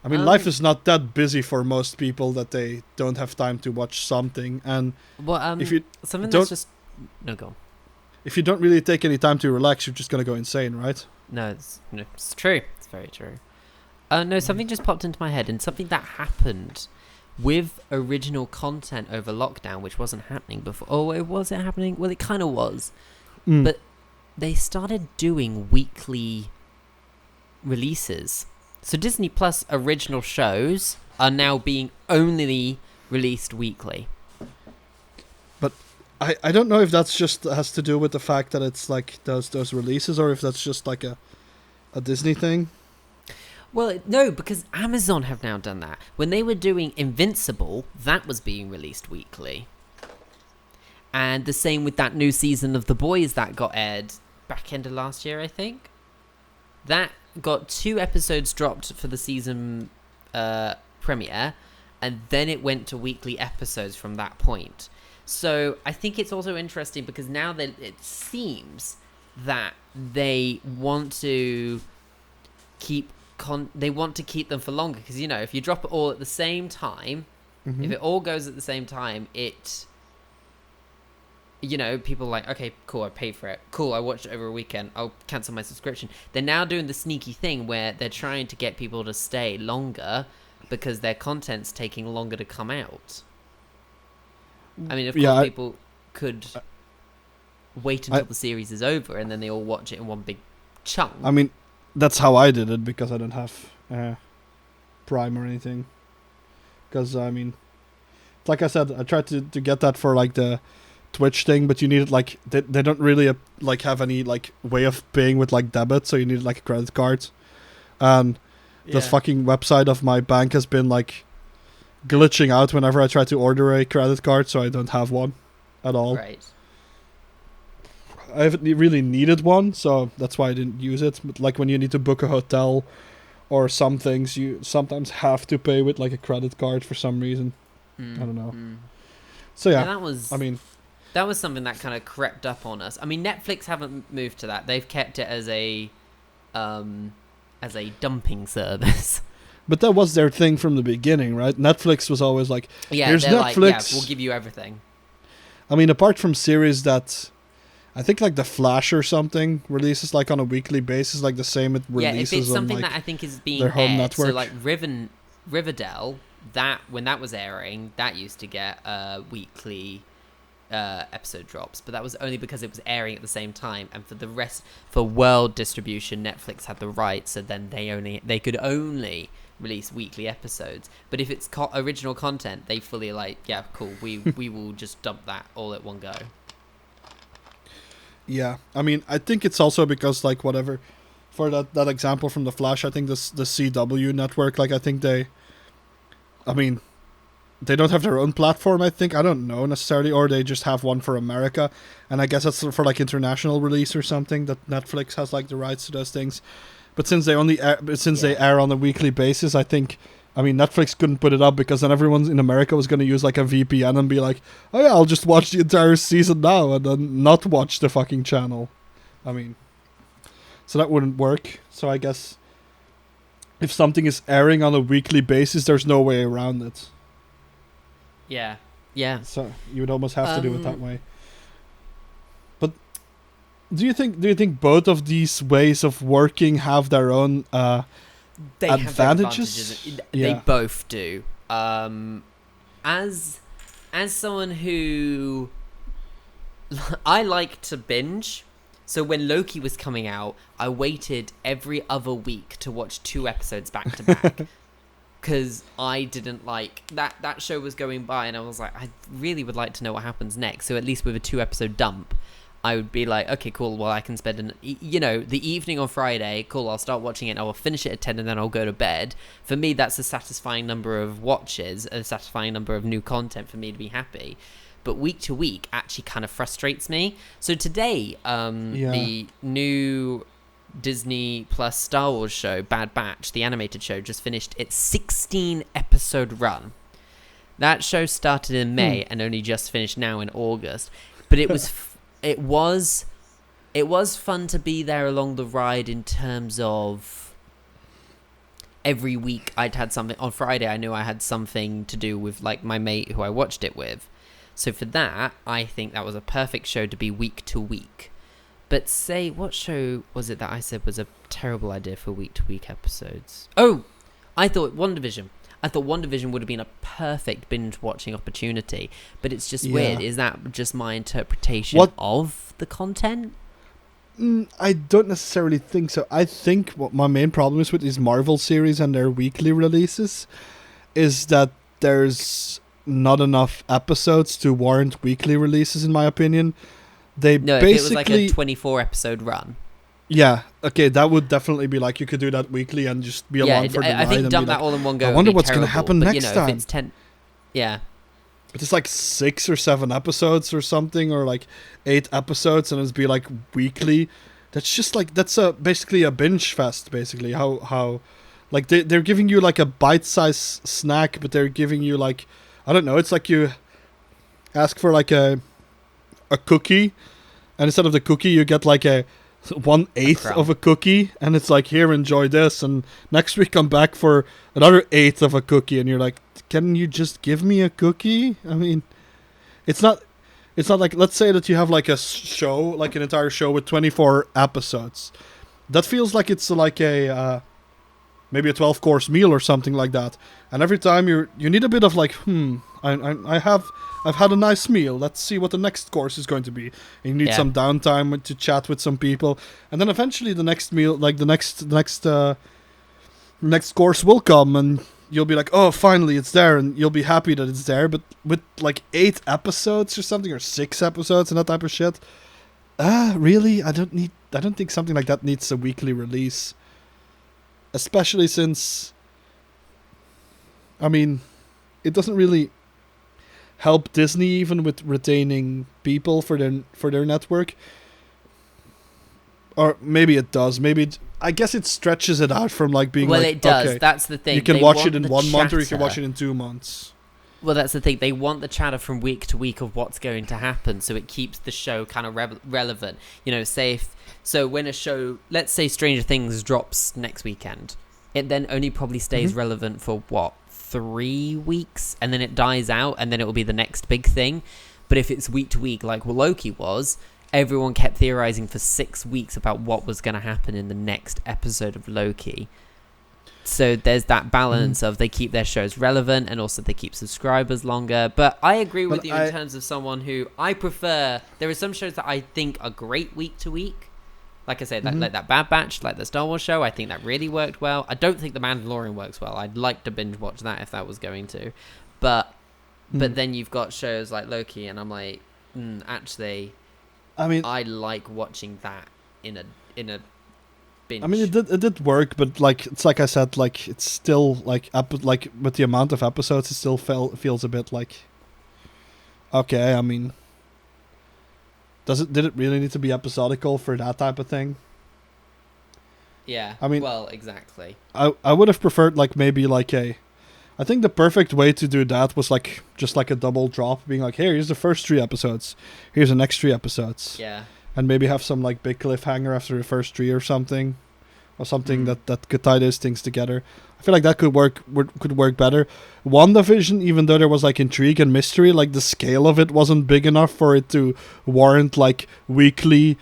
life is not that busy for most people that they don't have time to watch something. And if you something that's just go on. If you don't really take any time to relax, you're just gonna go insane, right? No, it's true. It's very true. Something just popped into my head, and something that happened with original content over lockdown, which wasn't happening before. Oh, was it happening? Well, it kind of was. But they started doing weekly releases. So Disney Plus original shows are now being only released weekly. But I don't know if that's just has to do with the fact that it's like those releases, or if that's just like a Disney thing. Well, no, because Amazon have now done that. When they were doing Invincible, that was being released weekly. And the same with that new season of The Boys that got aired back end of last year, I think. That got 2 episodes dropped for the season premiere, and then it went to weekly episodes from that point. So I think it's also interesting because now that it seems that they want to keep they want to keep them for longer, because if you drop it all at the same time, if it all goes at the same time, people are like, okay, cool, I paid for it, cool, I watched it over a weekend, I'll cancel my subscription. They're now doing the sneaky thing where they're trying to get people to stay longer because their content's taking longer to come out. I mean, of course, people could wait until the series is over and then they all watch it in one big chunk. I mean, that's how I did it, because I don't have Prime or anything. Because, I mean, like I said, I tried to get that for, like, the Twitch thing, but you needed, like, they don't really, have any, like, way of paying with, like, debit, so you needed, like, a credit card. And this fucking website of my bank has been, like, glitching out whenever I try to order a credit card, so I don't have one at all. Right. I haven't really needed one, so that's why I didn't use it. But like when you need to book a hotel or some things, you sometimes have to pay with like a credit card for some reason. I don't know. So yeah, that was something that kind of crept up on us. I mean, Netflix haven't moved to that. They've kept it as a dumping service. But that was their thing from the beginning, right? Netflix was always like, here's Netflix. Like, we'll give you everything. I mean, apart from series that I think like The Flash or something releases like on a weekly basis, like the same it releases if it's something on, like, that I think is being their home aired, network. so like Riverdale, that when that was airing, that used to get weekly episode drops, but that was only because it was airing at the same time, and for world distribution, Netflix had the rights, so then they could only release weekly episodes. But if it's original content, they fully like, yeah, cool, we will just dump that all at one go. Yeah, I mean, I think it's also because, like, whatever, for that example from The Flash, I think the CW network, like, I think they don't have their own platform, I think. I don't know necessarily, or they just have one for America, and I guess that's for, like, international release or something, that Netflix has, like, the rights to those things. But since they they air on a weekly basis, I think, I mean, Netflix couldn't put it up, because then everyone in America was going to use like a VPN and be like, oh yeah, I'll just watch the entire season now and then not watch the fucking channel. I mean, so that wouldn't work. So I guess if something is airing on a weekly basis, there's no way around it. Yeah. So you would almost have to do it that way. But do you think both of these ways of working have their own they advantages? They both do. As someone who I like to binge, so when Loki was coming out, I waited every other week to watch 2 episodes back to back, because I didn't like that show was going by, and I was like, I really would like to know what happens next. So at least with a 2-episode dump, I would be like, okay, cool, well, I can spend the evening on Friday, cool, I'll start watching it, and I'll finish it at 10, and then I'll go to bed. For me, that's a satisfying number of watches, a satisfying number of new content for me to be happy. But week to week actually kind of frustrates me. So today, the new Disney Plus Star Wars show, Bad Batch, the animated show, just finished its 16-episode run. That show started in May and only just finished now in August. But it was... It was fun to be there along the ride, in terms of every week I'd had something. On Friday, I knew I had something to do with, like, my mate who I watched it with. So for that, I think that was a perfect show to be week to week. But say, what show was it that I said was a terrible idea for week to week episodes? Oh, I thought WandaVision. I thought WandaVision would have been a perfect binge-watching opportunity, but it's just weird. Is that just my interpretation of the content? I don't necessarily think so. I think what my main problem is with these Marvel series and their weekly releases is that there's not enough episodes to warrant weekly releases, in my opinion. If it was like a 24-episode run. Yeah, okay, that would definitely be like, you could do that weekly and just be along for the ride. I think dump that all in one go. I wonder what's going to happen but, next time. If it's 10, yeah. But it's like 6 or 7 episodes or something, or like 8 episodes, and it's be like weekly. That's just like, that's basically a binge fest, basically. How like they're giving you like a bite-sized snack, but they're giving you like, I don't know, it's like you ask for like a cookie, and instead of the cookie you get like a 1/8 crumb. of a cookie, and it's like, here, enjoy this, and next week come back for another 1/8 of a cookie, and you're like, can you just give me a cookie? I mean, it's not like, let's say that you have like a show, like an entire show with 24 episodes. That feels like it's like a maybe a 12-course meal or something like that. And every time you need a bit of like, I've had a nice meal. Let's see what the next course is going to be. And you need some downtime to chat with some people, and then eventually the next meal, like the next course will come, and you'll be like, oh, finally it's there, and you'll be happy that it's there. But with like 8 episodes or something, or 6 episodes and that type of shit, really, I don't think something like that needs a weekly release. Especially since, I mean, it doesn't really help Disney even with retaining people for their network. Or maybe it does. I guess it stretches it out from like being Well, it does. Okay, that's the thing. you can watch it in 1 month, or you can watch it in 2 months. Well, that's the thing. They want the chatter from week to week of what's going to happen, so it keeps the show kind of relevant. You know, so when a show, let's say Stranger Things drops next weekend, it then only probably stays relevant for 3 weeks, and then it dies out, and then it will be the next big thing. But if it's week to week, like Loki was, everyone kept theorizing for 6 weeks about what was going to happen in the next episode of Loki. So there's that balance of they keep their shows relevant, and also they keep subscribers longer. But I agree with you in terms of someone who I prefer. There are some shows that I think are great week to week. Like I said, like that Bad Batch, like the Star Wars show, I think that really worked well. I don't think The Mandalorian works well. I'd like to binge watch that if that was going to. But then you've got shows like Loki, and I'm like, actually, I mean, I like watching that in a binge. I mean, it did work, but like it's like I said, like it's still like like with the amount of episodes, it still feels a bit like, okay. I mean, did it really need to be episodical for that type of thing? Yeah. I mean, well, exactly. I would have preferred like maybe like I think the perfect way to do that was like just like a double drop, being like, here's the first 3 episodes, here's the next 3 episodes. Yeah. And maybe have some like big cliffhanger after the first 3 or something that could tie those things together. I feel like that could work better. WandaVision, even though there was like intrigue and mystery, like the scale of it wasn't big enough for it to warrant like weekly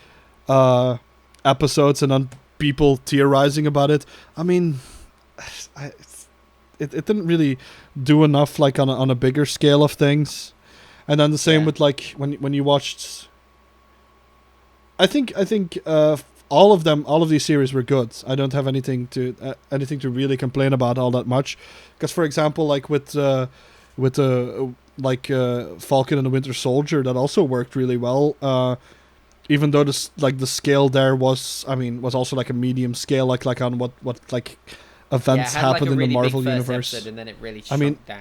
episodes and then people theorizing about it. I mean, it didn't really do enough like on a bigger scale of things. And then the same with like when you watched, I think all of these series were good. I don't have anything to really complain about all that much, because for example, like with Falcon and the Winter Soldier, that also worked really well. Even though the scale there was also like a medium scale, like on what like events happened in the Marvel universe, and then it really shut down.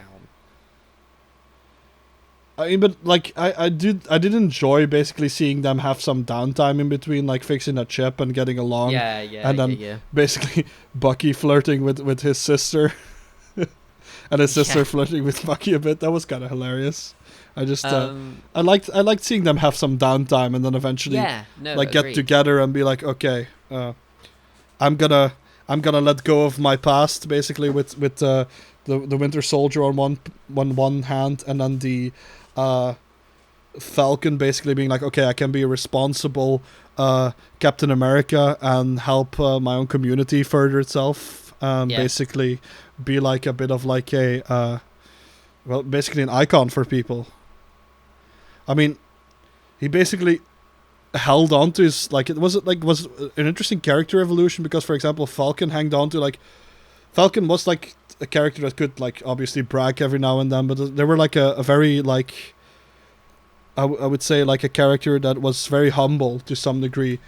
I mean, but like I did enjoy basically seeing them have some downtime in between, like fixing a chip and getting along. And then basically Bucky flirting with his sister, and his sister flirting with Bucky a bit. That was kind of hilarious. I just I liked seeing them have some downtime, and then eventually get together and be like, okay, I'm gonna let go of my past, basically with the Winter Soldier on one hand, and then the Falcon basically being like, okay, I can be a responsible Captain America and help my own community further itself. Basically be like a bit of like a basically an icon for people. I mean, he basically held on to his, like, it was an interesting character evolution, because for example Falcon was like a character that could like obviously brag every now and then, but they were like a very like I would say like a character that was very humble to some degree,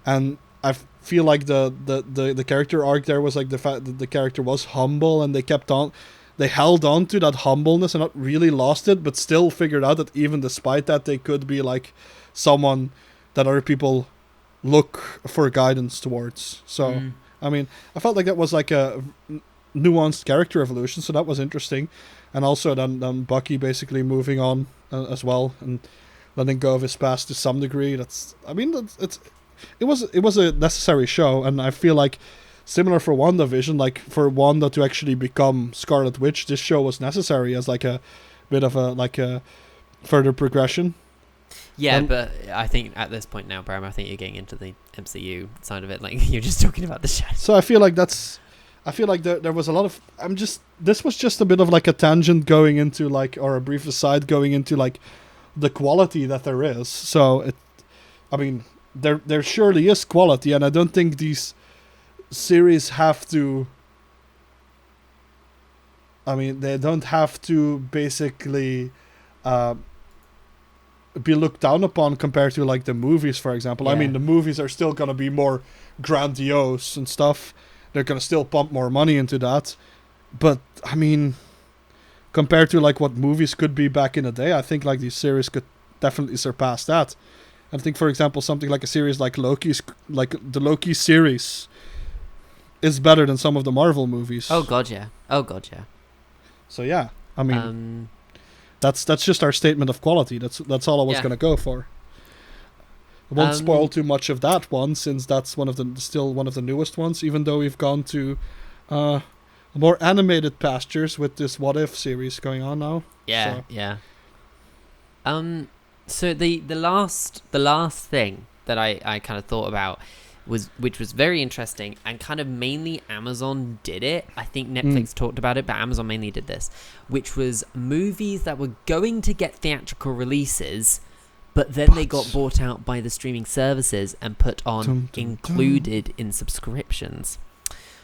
and I feel like the character arc there was like the fact that the character was humble, and they held on to that humbleness and not really lost it, but still figured out that even despite that they could be like someone that other people look for guidance towards. So I mean, I felt like that was like a nuanced character evolution, so that was interesting. And also then Bucky basically moving on as well, and letting go of his past to some degree. It's it was a necessary show, and I feel like similar for WandaVision, like for Wanda to actually become Scarlet Witch, this show was necessary as like a bit of a further progression. Yeah, but I think at this point now, Bram, I think you're getting into the MCU side of it. Like, you're just talking about the show. So I feel like there was a lot of... This was just a bit of like a tangent going into like, or a brief aside going into like the quality that there is. So there surely is quality, and I don't think these series have to... they don't have to basically... be looked down upon compared to like the movies, for example. Yeah. The movies are still gonna be more grandiose and stuff. They're gonna still pump more money into that, but compared to like what movies could be back in the day, I think like these series could definitely surpass that. I think, for example, something like a series like Loki's, like the Loki series, is better than some of the Marvel movies. Oh god, yeah. So yeah, That's just our statement of quality. That's all I was gonna go for. I won't spoil too much of that one, since that's still one of the newest ones. Even though we've gone to more animated pastures with this What If series going on now. Yeah, yeah. So the last thing that I kind of thought about which was very interesting, and kind of mainly Amazon did it. I think Netflix talked about it, but Amazon mainly did this, which was movies that were going to get theatrical releases, but then they got bought out by the streaming services and put on included in subscriptions.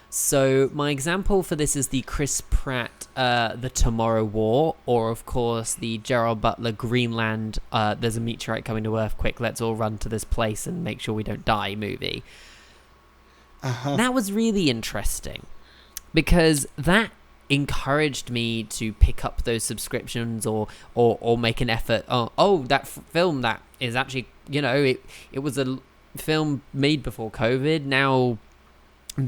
So my example for this is the Chris Pratt The Tomorrow War, or of course the Gerard Butler Greenland there's a meteorite coming to Earth, quick, let's all run to this place and make sure we don't die movie. That was really interesting because that encouraged me to pick up those subscriptions or make an effort. That film that is actually, it was a film made before COVID, now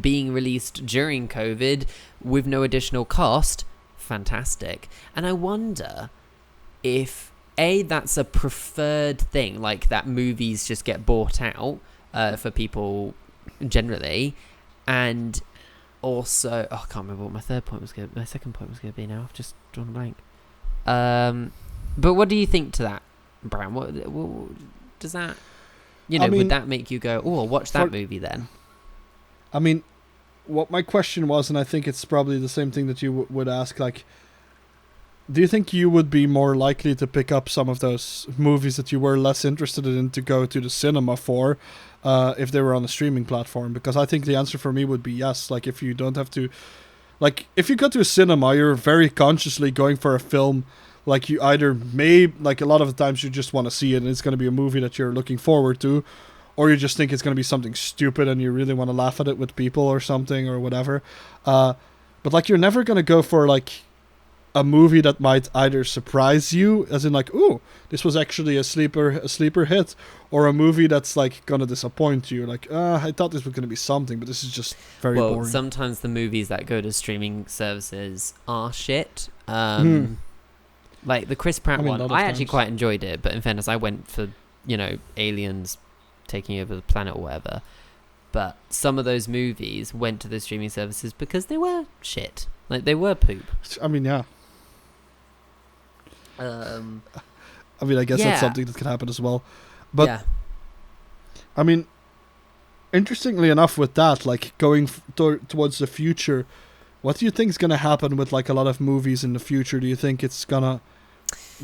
being released during COVID with no additional cost. Fantastic. And I wonder if that's a preferred thing, like that movies just get bought out for people generally, and also I can't remember what my second point was going to be now. I've just drawn a blank. But what do you think to that, Brown? What does that, would that make you go, oh, I'll watch that movie then? What my question was, and I think it's probably the same thing that you would ask, like, do you think you would be more likely to pick up some of those movies that you were less interested in to go to the cinema for if they were on a streaming platform? Because I think the answer for me would be yes. Like, if you don't have to... Like, if you go to a cinema, you're very consciously going for a film. Like, you either like, a lot of the times you just want to see it and it's going to be a movie that you're looking forward to, or you just think it's going to be something stupid and you really want to laugh at it with people or something or whatever. But, like, you're never going to go for, like, a movie that might either surprise you, as in, like, ooh, this was actually a sleeper hit, or a movie that's, like, going to disappoint you. Like, I thought this was going to be something, but this is just very boring. Well, sometimes the movies that go to streaming services are shit. Like, the Chris Pratt one, I actually quite enjoyed it, but in fairness, I went for, aliens taking over the planet or whatever. But some of those movies went to the streaming services because they were shit. Like, they were poop. Yeah. I guess that's something that can happen as well. But, yeah. Interestingly enough with that, like, going towards the future, what do you think is going to happen with, like, a lot of movies in the future? Do you think it's going to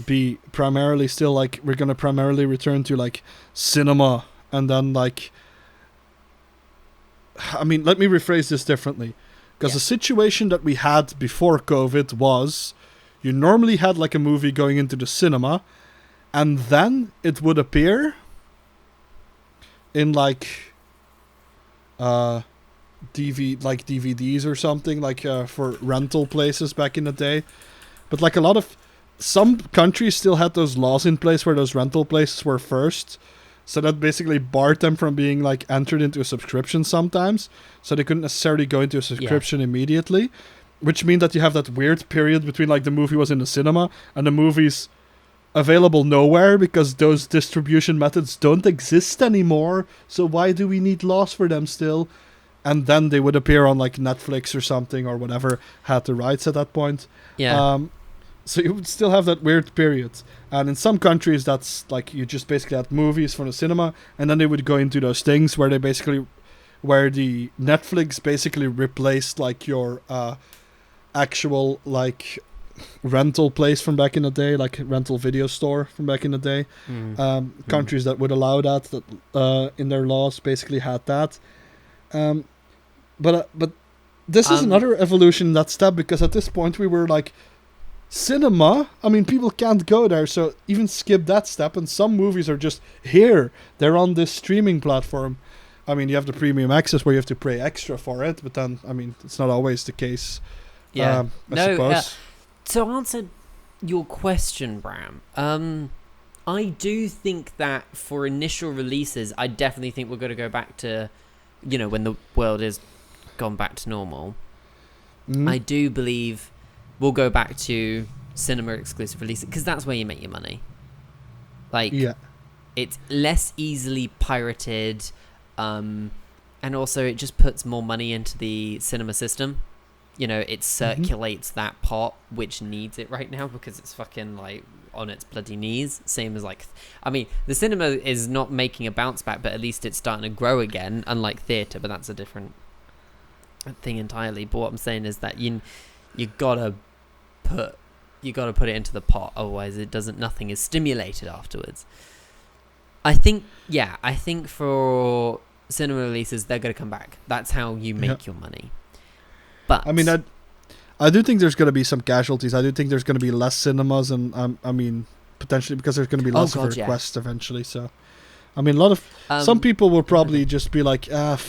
be primarily still, like, we're going to primarily return to, like, cinema, and then, like... let me rephrase this differently. Because the situation that we had before COVID was, you normally had, like, a movie going into the cinema, and then it would appear in, like, DVDs or something, like, for rental places back in the day. But, like, some countries still had those laws in place where those rental places were first. So that basically barred them from being, like, entered into a subscription sometimes. So they couldn't necessarily go into a subscription immediately. Which means that you have that weird period between, like, the movie was in the cinema and the movie's available nowhere because those distribution methods don't exist anymore. So why do we need laws for them still? And then they would appear on like Netflix or something or whatever had the rights at that point. Yeah. So you would still have that weird period. And in some countries, that's like you just basically had movies from the cinema, and then they would go into those things where the Netflix basically replaced like your actual like rental place from back in the day, like rental video store from back in the day. Countries that would allow that in their laws basically had that. But this is another evolution in that step, because at this point we were like, cinema, I mean, people can't go there, so even skip that step, and some movies are just here. They're on this streaming platform. I mean, you have the premium access where you have to pay extra for it, but then, I mean, it's not always the case. Yeah. I suppose. To answer your question, Bram, I do think that for initial releases, I definitely think we're going to go back to, when the world is gone back to normal. I do believe we'll go back to cinema exclusive releases, because that's where you make your money. Like, it's less easily pirated, and also it just puts more money into the cinema system. It circulates that pot which needs it right now, because it's fucking like on its bloody knees. Same as like, I mean, the cinema is not making a bounce back, but at least it's starting to grow again, unlike theatre, but that's a different thing entirely. But what I'm saying is that you gotta put it into the pot, otherwise nothing is stimulated afterwards. I think for cinema releases, they're gonna come back. That's how you make your money. But I mean, I do think there's going to be some casualties. I do think there's going to be less cinemas, and I mean, potentially because there's going to be less of a request eventually. So, I mean, a lot of some people will probably just be like, like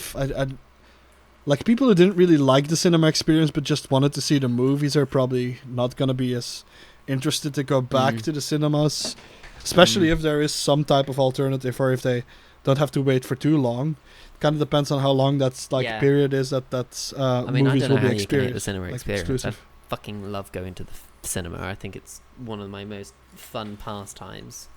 people who didn't really like the cinema experience but just wanted to see the movies are probably not going to be as interested to go back to the cinemas, especially if there is some type of alternative, or if they don't have to wait for too long. Kind of depends on how long that's period is that I mean, movies I don't know will how be you can hate the experienced. cinema Like experience. exclusive. I fucking love going to the cinema. I think it's one of my most fun pastimes.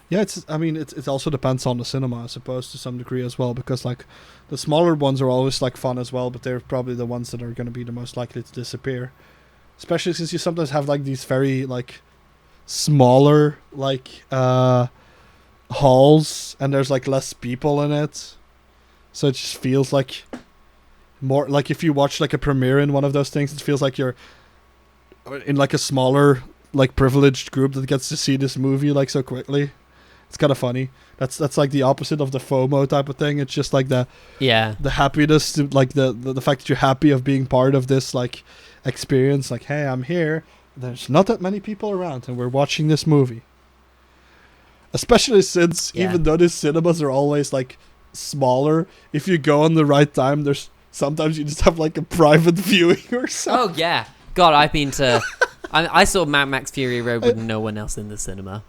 Yeah, it also depends on the cinema, I suppose, to some degree as well, because like the smaller ones are always like fun as well, but they're probably the ones that are going to be the most likely to disappear, especially since you sometimes have like these very like smaller like halls, and there's like less people in it, so it just feels like more like if you watch like a premiere in one of those things, it feels like you're in like a smaller like privileged group that gets to see this movie like so quickly. It's kind of funny. That's like the opposite of the FOMO type of thing. It's just like the happiness to, like the fact that you're happy of being part of this like experience. Like, hey, I'm here. There's not that many people around, and we're watching this movie. Especially since even though the cinemas are always like smaller, if you go on the right time, there's sometimes you just have like a private viewing or something. Oh yeah, God, I've been to. I saw Mad Max Fury Road with no one else in the cinema.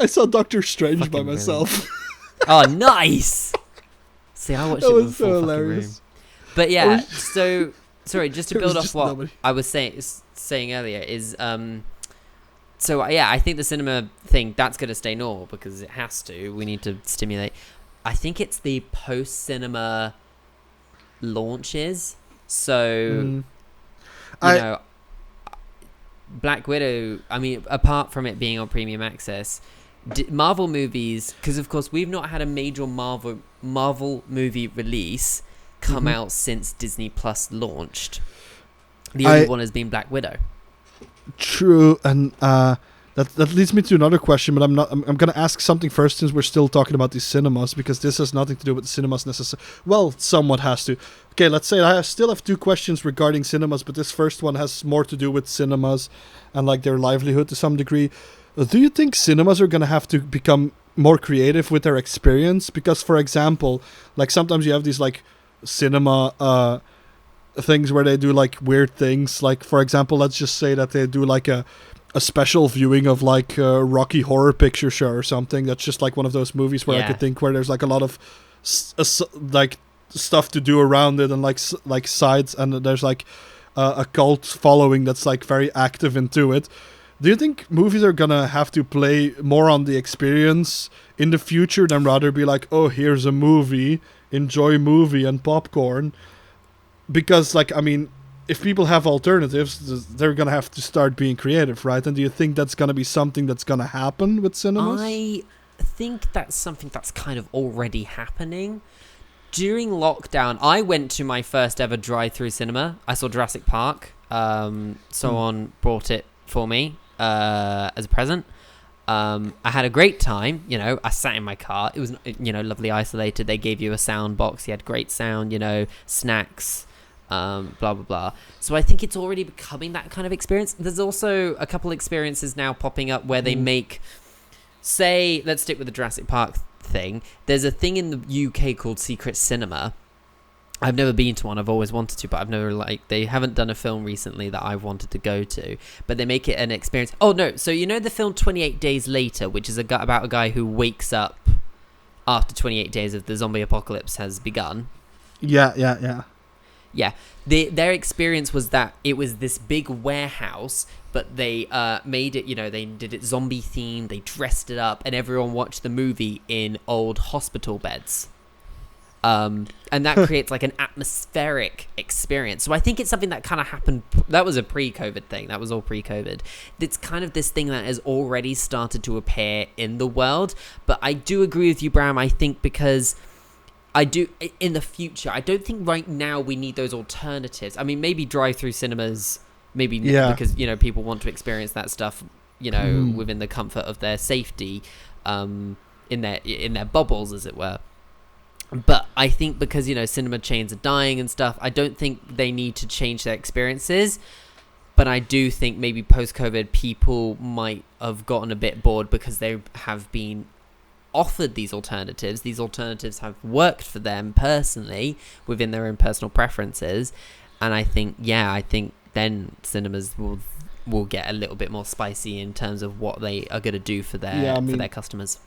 I saw Doctor Strange by myself. Oh, nice! See, I watched it with a full fucking room. But yeah, so sorry, just to build off what I was saying earlier is, so yeah, I think the cinema thing that's going to stay normal because it has to. We need to stimulate. I think it's the post-cinema launches. So, you know. Black Widow, I mean, apart from it being on premium access, Marvel movies, because of course we've not had a major Marvel movie release come out since Disney Plus launched. The only one has been Black Widow. True, and that leads me to another question, but I'm going to ask something first, since we're still talking about these cinemas, because this has nothing to do with the cinemas necessarily. Well, somewhat has to. Okay, let's say I still have two questions regarding cinemas, but this first one has more to do with cinemas and like their livelihood to some degree. Do you think cinemas are going to have to become more creative with their experience? Because, for example, like sometimes you have these like cinema things where they do like weird things. Like, for example, let's just say that they do like a special viewing of like a Rocky Horror Picture Show or something. That's just like one of those movies where I could think where there's like a lot of like stuff to do around it, and like sides, and there's like a cult following that's like very active into it. Do you think movies are gonna have to play more on the experience in the future than rather be like, oh, here's a movie, enjoy movie and popcorn? Because, like, I mean, if people have alternatives, they're gonna have to start being creative, right? And do you think that's gonna be something that's gonna happen with cinemas? I think that's something that's kind of already happening. During lockdown, I went to my first ever drive-through cinema. I saw Jurassic Park. Someone brought it for me as a present. I had a great time. I sat in my car. It was, lovely isolated. They gave you a sound box. You had great sound, snacks, blah, blah, blah. So I think it's already becoming that kind of experience. There's also a couple experiences now popping up where they make, say, let's stick with the Jurassic Park thing. There's a thing in the UK called Secret Cinema. I've never been to one. I've always wanted to, but I've never, they haven't done a film recently that I've wanted to go to, but they make it an experience. Oh no, so the film 28 Days Later, which is about a guy who wakes up after 28 days of the zombie apocalypse has begun. Yeah. Their experience was that it was this big warehouse, but they made it, they did it zombie themed, they dressed it up, and everyone watched the movie in old hospital beds. And that creates like an atmospheric experience. So I think it's something that kind of happened. That was a pre-COVID thing. That was all pre-COVID. It's kind of this thing that has already started to appear in the world. But I do agree with you, Bram. I think because in the future, I don't think right now we need those alternatives. I mean, maybe drive-through cinemas, because, people want to experience that stuff, within the comfort of their safety, in their bubbles, as it were. But I think because, cinema chains are dying and stuff, I don't think they need to change their experiences. But I do think maybe post-COVID, people might have gotten a bit bored because they have been offered these alternatives. These alternatives have worked for them personally within their own personal preferences. And I think then cinemas will get a little bit more spicy in terms of what they are going to do for their customers.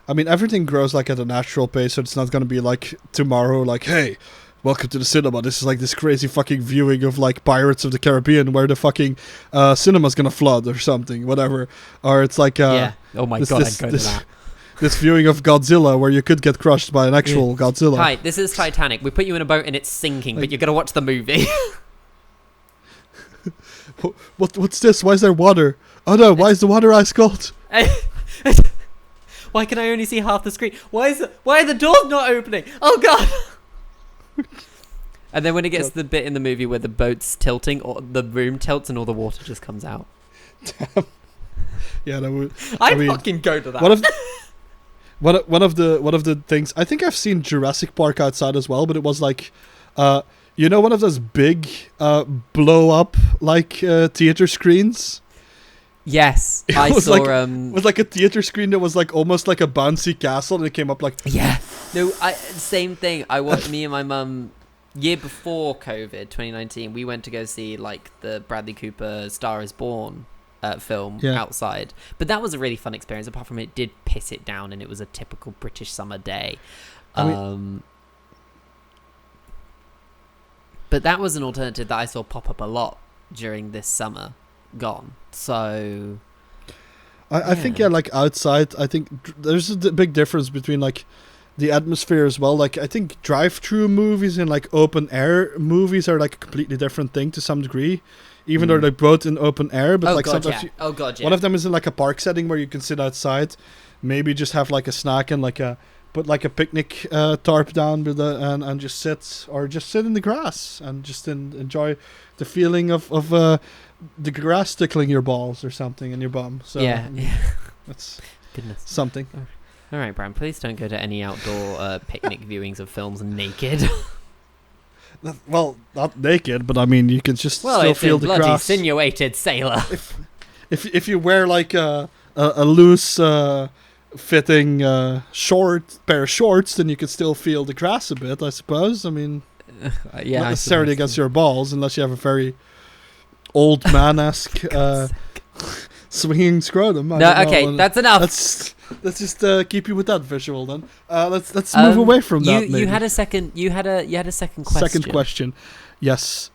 I mean, everything grows like at a natural pace, so it's not going to be like tomorrow, like, hey, welcome to the cinema. This is like this crazy fucking viewing of like Pirates of the Caribbean where the fucking cinema's going to flood or something, whatever. Or it's like... oh my God, I'd go to that. This viewing of Godzilla where you could get crushed by an actual Godzilla. Hi, this is Titanic. We put you in a boat and it's sinking, but you're going to watch the movie. What's this? Why is there water? Oh no, why is the water ice cold? Why can I only see half the screen? Why are the doors not opening? Oh God! And then when it gets to the bit in the movie where the boat's tilting, or the room tilts and all the water just comes out. Damn. Yeah, that would. I'd fucking go to that. One of the things, I think I've seen Jurassic Park outside as well, but it was like, one of those big blow up like theater screens. Yes, I saw. It was like a theater screen that was like almost like a bouncy castle, and it came up like. Yeah. No, same thing. Me and my mum, year before COVID, 2019, we went to go see like the Bradley Cooper Star Is Born film outside. But that was a really fun experience. Apart from it did piss it down, and it was a typical British summer day. But that was an alternative that I saw pop up a lot during this summer. Gone. So I think like outside, I think there's a big difference between like the atmosphere as well. Like I think drive-through movies and like open air movies are like a completely different thing to some degree, even though they're both in open air. But sometimes one of them is in like a park setting where you can sit outside, maybe just have like a snack and put like a picnic tarp down with and just sit in the grass and just enjoy the feeling of the grass tickling your balls or something in your bum. So that's something. All right, Bram, please don't go to any outdoor picnic viewings of films naked. Well, not naked, but I mean you can just still feel the grass. Well, it's insinuated, sailor. If you wear like a loose fitting pair of shorts, then you can still feel the grass a bit, I suppose. I mean, not necessarily against your balls, unless you have a very old man-esque swinging scrotum. That's enough. Let's just keep you with that visual then. Let's move away from that. You had a second. You had a second question. Second question. Yes.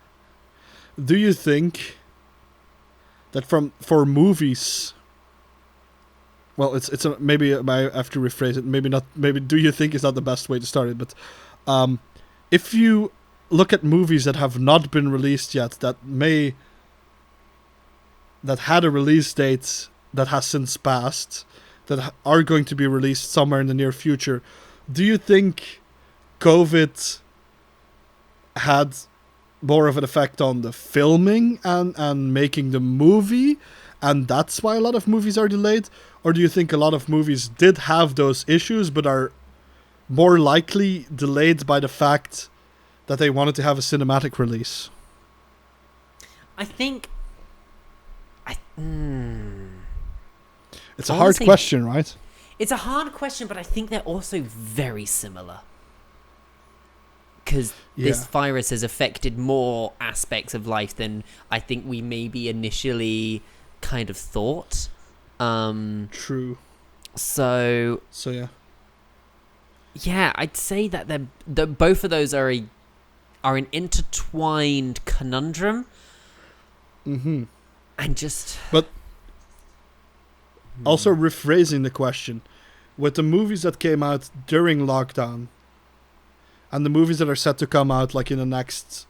Do you think that for movies. Well, maybe I have to rephrase it. Maybe not. Maybe do you think is not the best way to start it? But if you look at movies that have not been released yet, that had a release date that has since passed, that are going to be released somewhere in the near future, do you think COVID had more of an effect on the filming and making the movie, and that's why a lot of movies are delayed? Or do you think a lot of movies did have those issues but are more likely delayed by the fact that they wanted to have a cinematic release? I think... It's a hard question, right? It's a hard question, but I think they're also very similar. Because this virus has affected more aspects of life than I think we maybe initially kind of thought. True. So yeah. Yeah, I'd say that both of those are an intertwined conundrum. Mm-hmm. And just... But also rephrasing the question, with the movies that came out during lockdown and the movies that are set to come out like in the next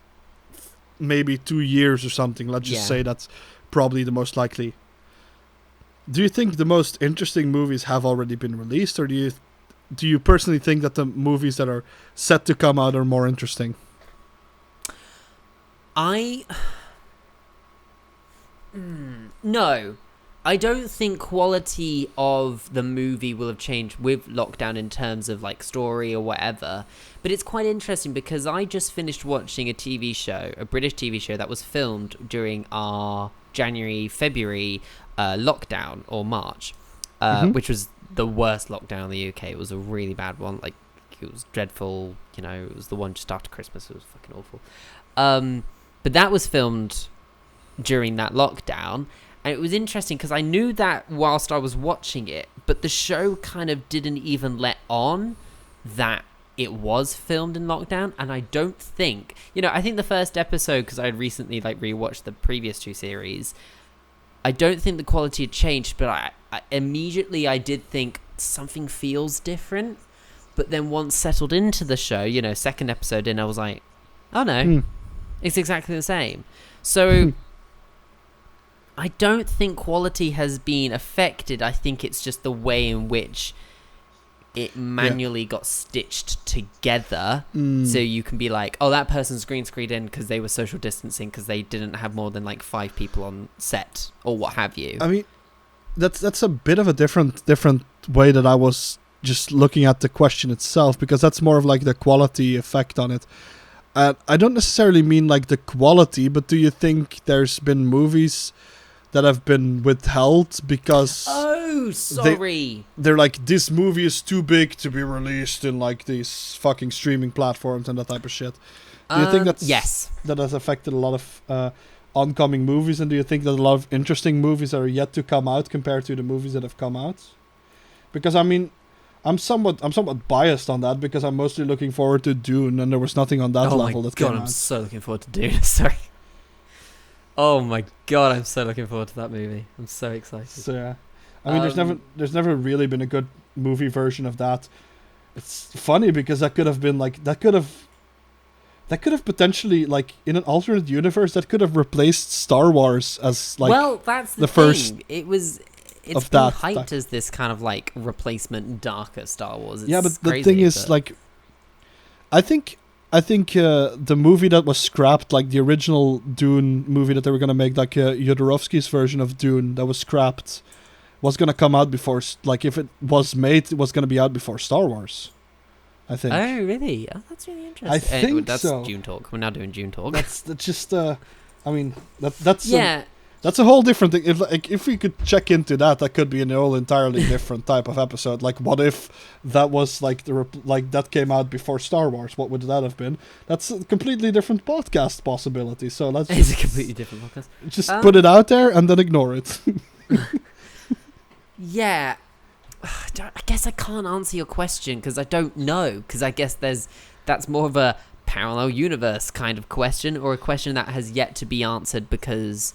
maybe 2 years or something, let's just say that's probably the most likely. Do you think the most interesting movies have already been released, or do you personally think that the movies that are set to come out are more interesting? No. I don't think quality of the movie will have changed with lockdown in terms of like story or whatever. But it's quite interesting because I just finished watching a TV show, a British TV show that was filmed during our January-February lockdown, or March, which was the worst lockdown in the UK. It was a really bad one. Like, it was dreadful. You know, it was the one just after Christmas. It was fucking awful. But that was filmed during that lockdown. And it was interesting because I knew that whilst I was watching it, but the show kind of didn't even let on that it was filmed in lockdown. And I don't think, I think the first episode, because I had recently like rewatched the previous two series, I don't think the quality had changed, but I immediately I did think something feels different. But then once settled into the show, second episode in, I was like, oh no, it's exactly the same. So I don't think quality has been affected. I think it's just the way in which it manually got stitched together. So you can be like, oh, that person's green screened in because they were social distancing because they didn't have more than like 5 people on set or what have you. I mean, that's a bit of a different way that I was just looking at the question itself, because that's more of like the quality effect on it. I don't necessarily mean like the quality, but do you think there's been movies that have been withheld because... Oh, sorry. They're like, this movie is too big to be released in like these fucking streaming platforms and that type of shit. Do you think that has affected a lot of oncoming movies, and do you think that a lot of interesting movies are yet to come out compared to the movies that have come out? Because I mean, I'm somewhat biased on that because I'm mostly looking forward to Dune, and there was nothing on that level that came out. Oh my god, I'm so looking forward to Dune. Sorry. Oh my god, I'm so looking forward to that movie. I'm so excited. So yeah, I mean, there's never really been a good movie version of that. It's funny because that could have been like that could have potentially, like, in an alternate universe, that could have replaced Star Wars as like that's the first thing. It's been hyped as this kind of like replacement darker Star Wars. It's but crazy, the thing is, like, I think the movie that was scrapped, like the original Dune movie that they were going to make, like Jodorowsky's version of Dune that was scrapped, was going to come out before, like, if it was made, it was going to be out before Star Wars, I think. Oh, really? Oh, that's really interesting. I think that's so. Dune Talk. We're now doing Dune Talk. That's just, I mean, that's... Yeah. That's a whole different thing. If we could check into that could be a whole entirely different type of episode. Like, what if that was like that came out before Star Wars? What would that have been? That's a completely different podcast possibility. So let's it's a completely different podcast. Just put it out there and then ignore it. Yeah, I guess I can't answer your question because I don't know. Because I guess that's more of a parallel universe kind of question, or a question that has yet to be answered because.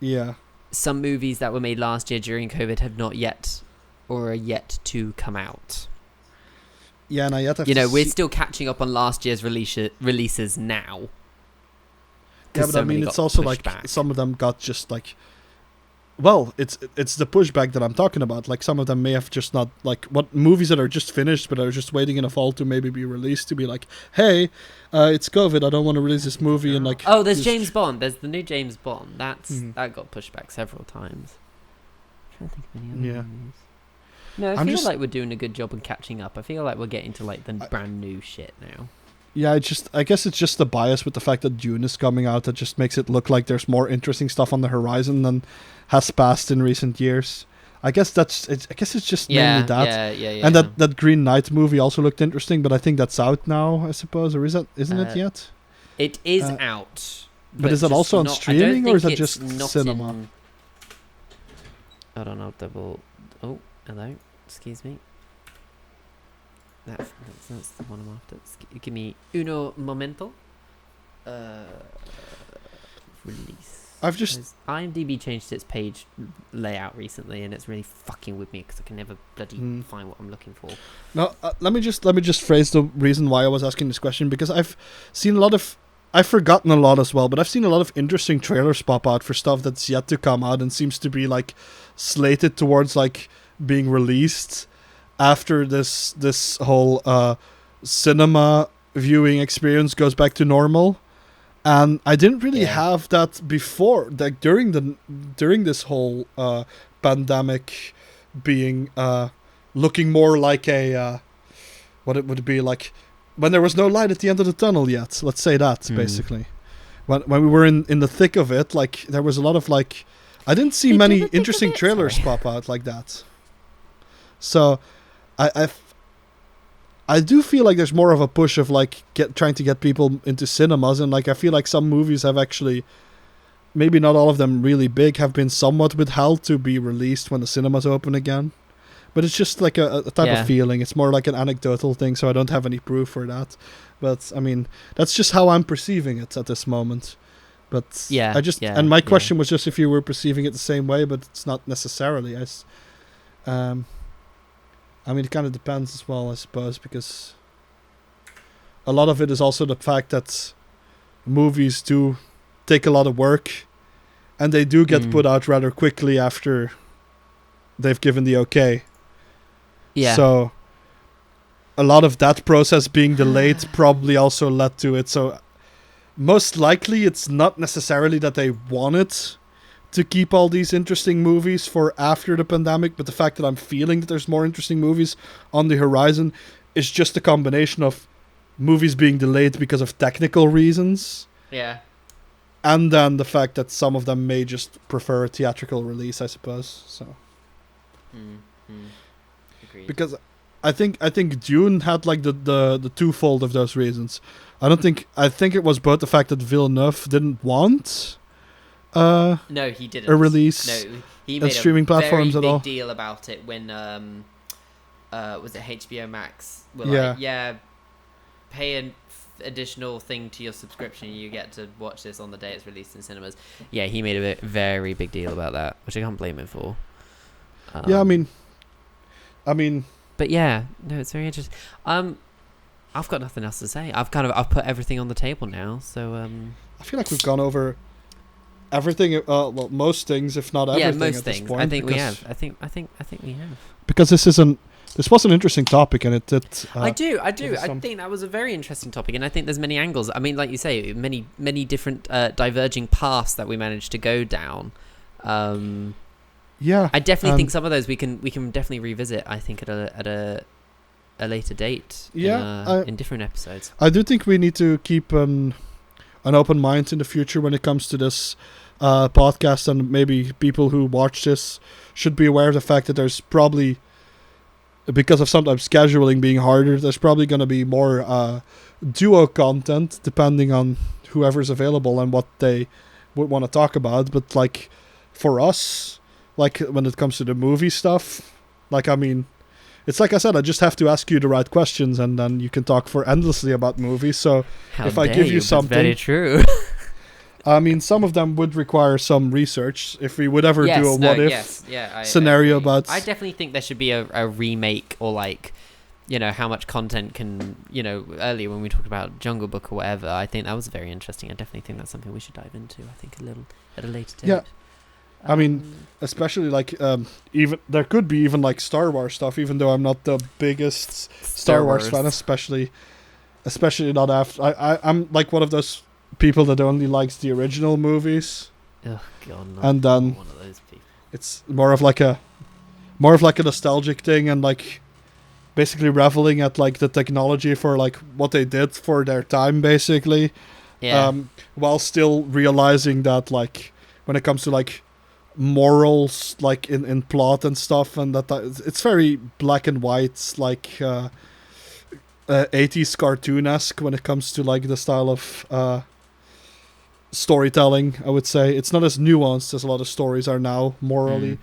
Yeah. some movies that were made last year during COVID have not yet or are yet to come out. Yeah, and I yet have you know, to we're see- still catching up on last year's releases now. Yeah, 'Cause but so I mean, many it's got also pushed like back. some of them got just like. Well, it's the pushback that I'm talking about. Like some of them may have just not like what movies that are just finished but are just waiting in the fall to maybe be released to be like, hey, it's COVID. I don't want to release this movie and like. Oh, there's just- James Bond. There's the new James Bond. Mhm. That got pushed back several times. I'm trying to think of any other Yeah. movies. No, I I'm feel just- like we're doing a good job in catching up. I feel like we're getting to like the brand new shit now. Yeah, I guess it's just the bias with the fact that Dune is coming out that just makes it look like there's more interesting stuff on the horizon than has passed in recent years. I guess it's just mainly that. Yeah. And that Green Knight movie also looked interesting, but I think that's out now, I suppose, or isn't it yet? It is Uh, out. but is that just also on not- I don't streaming, or is think that it's just not cinema? I don't know. Oh, hello. Excuse me. That's the one I'm after. Give me uno momento. Release. I've just Because IMDb changed its page layout recently, and it's really fucking with me because I can never bloody find what I'm looking for. no. Let me just phrase the reason why I was asking this question, because I've forgotten a lot as well, but I've seen a lot of interesting trailers pop out for stuff that's yet to come out and seems to be like slated towards like being released after this whole cinema viewing experience goes back to normal. And I didn't really have that before, like during this whole pandemic being looking more like a what it would be like when there was no light at the end of the tunnel yet. Let's say that basically. When we were in the thick of it, like there was a lot of like I didn't see many interesting trailers pop out like that. So I do feel like there's more of a push of like trying to get people into cinemas, and like I feel like some movies have actually, maybe not all of them really big, have been somewhat withheld to be released when the cinemas open again. But it's just like a type of feeling. It's more like an anecdotal thing, so I don't have any proof for that. But I mean, that's just how I'm perceiving it at this moment. But and my question was just if you were perceiving it the same way, but it's not necessarily. I mean, it kind of depends as well, I suppose, because a lot of it is also the fact that movies do take a lot of work, and they do get put out rather quickly after they've given the okay. Yeah. So a lot of that process being delayed probably also led to it. So most likely it's not necessarily that they wanted to keep all these interesting movies for after the pandemic, but the fact that I'm feeling that there's more interesting movies on the horizon is just a combination of movies being delayed because of technical reasons. Yeah. And then the fact that some of them may just prefer a theatrical release, I suppose. So. Agreed. Because I think Dune had like the twofold of those reasons. I think it was both the fact that Villeneuve didn't want no, he didn't. a release No, he on made streaming a platforms very at all. big deal about it when was it HBO Max? Were pay an additional thing to your subscription, you get to watch this on the day it's released in cinemas. Yeah, he made a very big deal about that, which I can't blame him for. I mean, but yeah, no, it's very interesting. I've got nothing else to say. I've put everything on the table now. So I feel like we've gone over everything. Well, most things, if not everything. Yeah, most at this things. point, I think we have. I think we have. Because this was an interesting topic, and it did. I do. I think that was a very interesting topic, and I think there's many angles. I mean, like you say, many different diverging paths that we managed to go down. Yeah, I definitely think some of those we can definitely revisit. I think at a later date. In different episodes. I do think we need to keep an open mind in the future when it comes to this podcast, and maybe people who watch this should be aware of the fact that there's probably, because of sometimes scheduling being harder, there's probably going to be more duo content depending on whoever's available and what they would want to talk about. But like for us, like when it comes to the movie stuff, like I mean, it's like I said, I just have to ask you the right questions, and then you can talk for endlessly about movies. So How if I dare give you but something, very true. I mean, some of them would require some research. If we would ever do a what if scenario about... I definitely think there should be a remake, or like, you know, how much content can, you know, earlier when we talked about Jungle Book or whatever, I think that was very interesting. I definitely think that's something we should dive into, I think, a little at a later date. Yeah. I mean, especially like even there could be even like Star Wars stuff, even though I'm not the biggest Star Wars fan, especially not after I'm like one of those people that only likes the original movies. Oh god, no. And then one of those people. It's more of like a nostalgic thing, and like basically reveling at like the technology for like what they did for their time, basically. Yeah. While still realizing that like when it comes to like morals, like in plot and stuff, and that it's very black and white, like 80s cartoon-esque when it comes to like the style of storytelling. I would say it's not as nuanced as a lot of stories are now morally.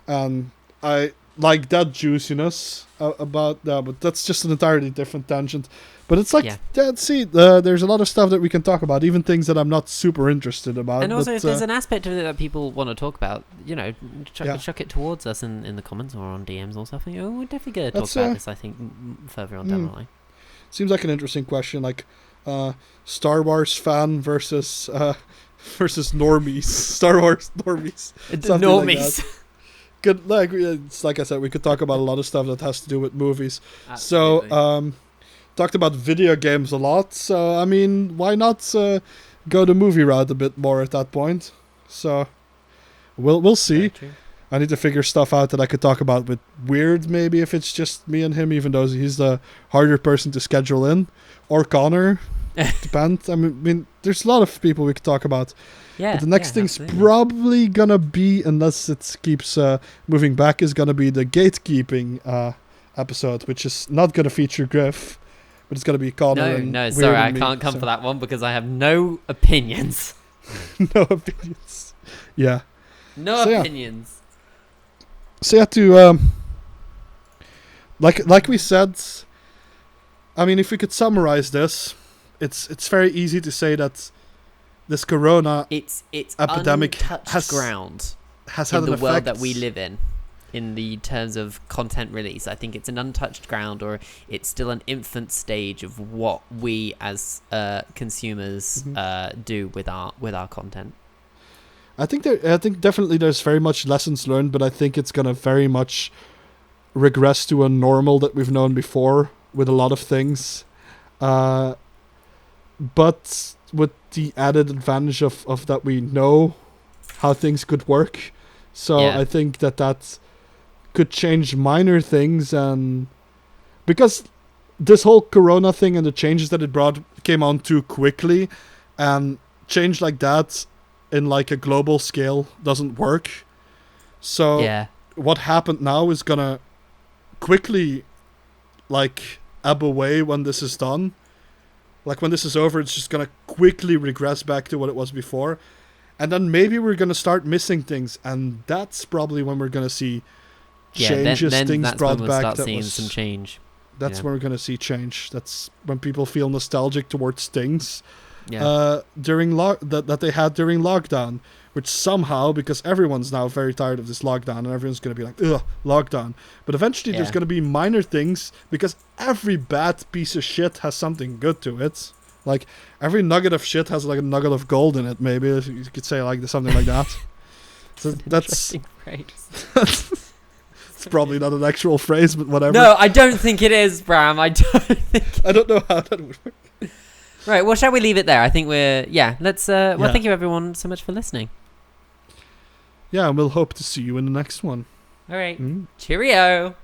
And I like that juiciness about that, but that's just an entirely different tangent. But it's like, there's a lot of stuff that we can talk about, even things that I'm not super interested about. And also, if there's an aspect of it that people want to talk about, you know, chuck it towards us in the comments or on DMs or something. We're definitely going to talk about this, I think, further on down the line. Seems like an interesting question, like Star Wars fan versus normies. Star Wars normies. Normies. Like good, like it's like I said, we could talk about a lot of stuff that has to do with movies. Absolutely. So, talked about video games a lot, so I mean, why not go the movie route a bit more at that point? So we'll see. I need to figure stuff out that I could talk about with Weird, maybe, if it's just me and him, even though he's the harder person to schedule in, or Connor. Depends. I mean, there's a lot of people we could talk about. Yeah. But the next thing's probably gonna be, unless it keeps moving back, is gonna be the gatekeeping episode, which is not gonna feature Griff. But it's going to be Connor. No, sorry, I can't come for that one because I have no opinions. No opinions. Yeah. No opinions. So yeah, to like we said, I mean, if we could summarize this, it's very easy to say that this corona epidemic has ground has in had the an world effect. that we live in the terms of content release. I think it's an untouched ground, or it's still an infant stage of what we as consumers do with our content. I think definitely there's very much lessons learned, but I think it's gonna very much regress to a normal that we've known before with a lot of things, but with the added advantage of that we know how things could work. So I think that could change minor things, and because this whole corona thing and the changes that it brought came on too quickly, and change like that in like a global scale doesn't work. So what happened now is gonna quickly like ebb away when this is done. Like when this is over, it's just gonna quickly regress back to what it was before, and then maybe we're gonna start missing things, and that's probably when we're gonna see changes, then things that's brought when we'll back. start That seeing was some change. That's when we're gonna see change. That's when people feel nostalgic towards things during that they had during lockdown, which somehow, because everyone's now very tired of this lockdown, and everyone's gonna be like, ugh, lockdown. But eventually there's gonna be minor things, because every bad piece of shit has something good to it. Like every nugget of shit has like a nugget of gold in it. Maybe if you could say like something like that. So that's interesting phrase. It's probably not an actual phrase, but whatever. No, I don't think it is, Bram. I don't know how that would work. Right, well, shall we leave it there? I think let's thank you everyone so much for listening. Yeah, and we'll hope to see you in the next one. All right. Cheerio.